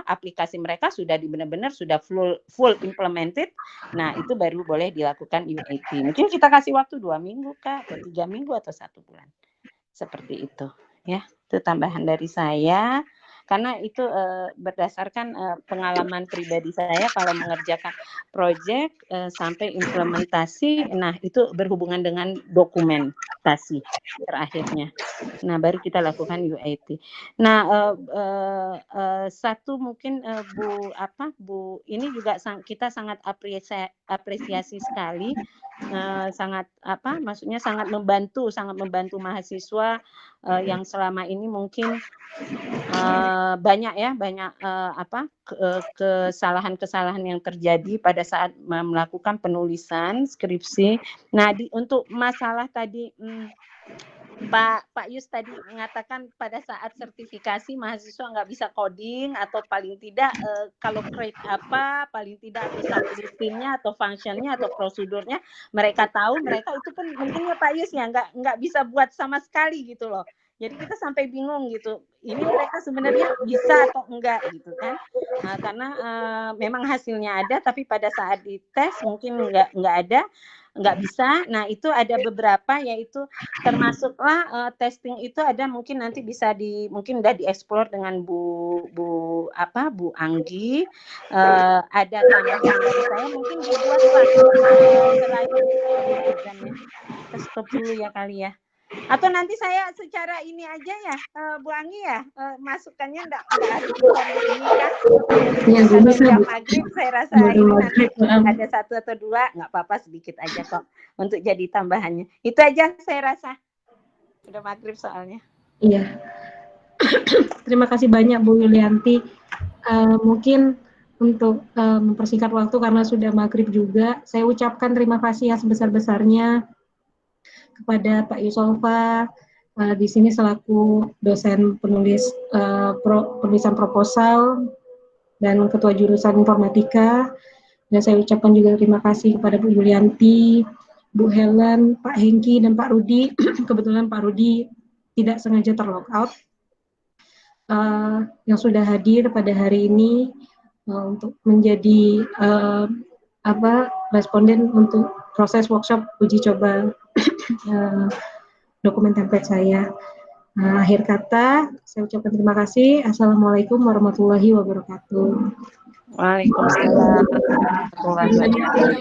aplikasi mereka sudah benar-benar sudah full implemented. Nah, itu baru boleh dilakukan UAT. Mungkin kita kasih waktu 2 minggu Kak, atau 3 minggu atau 1 bulan. Seperti itu ya. Itu tambahan dari saya karena itu berdasarkan pengalaman pribadi saya kalau mengerjakan proyek sampai implementasi, nah itu berhubungan dengan dokumentasi terakhirnya. Nah baru kita lakukan UAT. Nah satu mungkin Bu ini juga kita sangat apresiasi sekali, sangat maksudnya sangat membantu mahasiswa yang selama ini mungkin banyak kesalahan-kesalahan yang terjadi pada saat melakukan penulisan skripsi. Nah, untuk masalah tadi Pak Yus tadi mengatakan pada saat sertifikasi mahasiswa nggak bisa coding atau paling tidak kalau grade apa paling tidak atau subrutinnya atau functionnya atau prosedurnya mereka tahu, mereka itu pun mungkin ya Pak Yus ya nggak bisa buat sama sekali gitu loh. Jadi kita sampai bingung gitu. Ini mereka sebenarnya bisa atau enggak gitu kan? Nah, karena memang hasilnya ada, tapi pada saat dites mungkin enggak ada, enggak bisa. Nah itu ada beberapa, yaitu termasuklah testing itu ada mungkin nanti bisa mungkin udah dieksplor dengan Bu Anggi. Ada tambahan dari saya mungkin dibuat Pak selain azannya. Kita stop dulu ya kali ya. Atau nanti saya secara ini aja ya, Bu Anggi ya, masukkannya enggak harus ini kan. Ya, Kalau bisa. jam maghrib saya rasa ini nanti ada 1 atau 2, nggak apa-apa sedikit aja kok untuk jadi tambahannya. Itu aja saya rasa. Udah maghrib soalnya. Iya. Terima kasih banyak Bu Yulianti. Mungkin untuk mempersingkat waktu karena sudah maghrib juga, saya ucapkan terima kasih yang sebesar-besarnya kepada Pak Yusolfa di sini selaku dosen penulis penulisan proposal dan ketua jurusan informatika. Dan saya ucapkan juga terima kasih kepada Bu Yulianti, Bu Helen, Pak Hengki, dan Pak Rudi. Kebetulan Pak Rudi tidak sengaja terlockout yang sudah hadir pada hari ini untuk menjadi responden untuk proses workshop uji coba dokumen template saya. Akhir kata, saya ucapkan terima kasih. Assalamualaikum warahmatullahi wabarakatuh. Waalaikumsalam warahmatullahi wabarakatuh.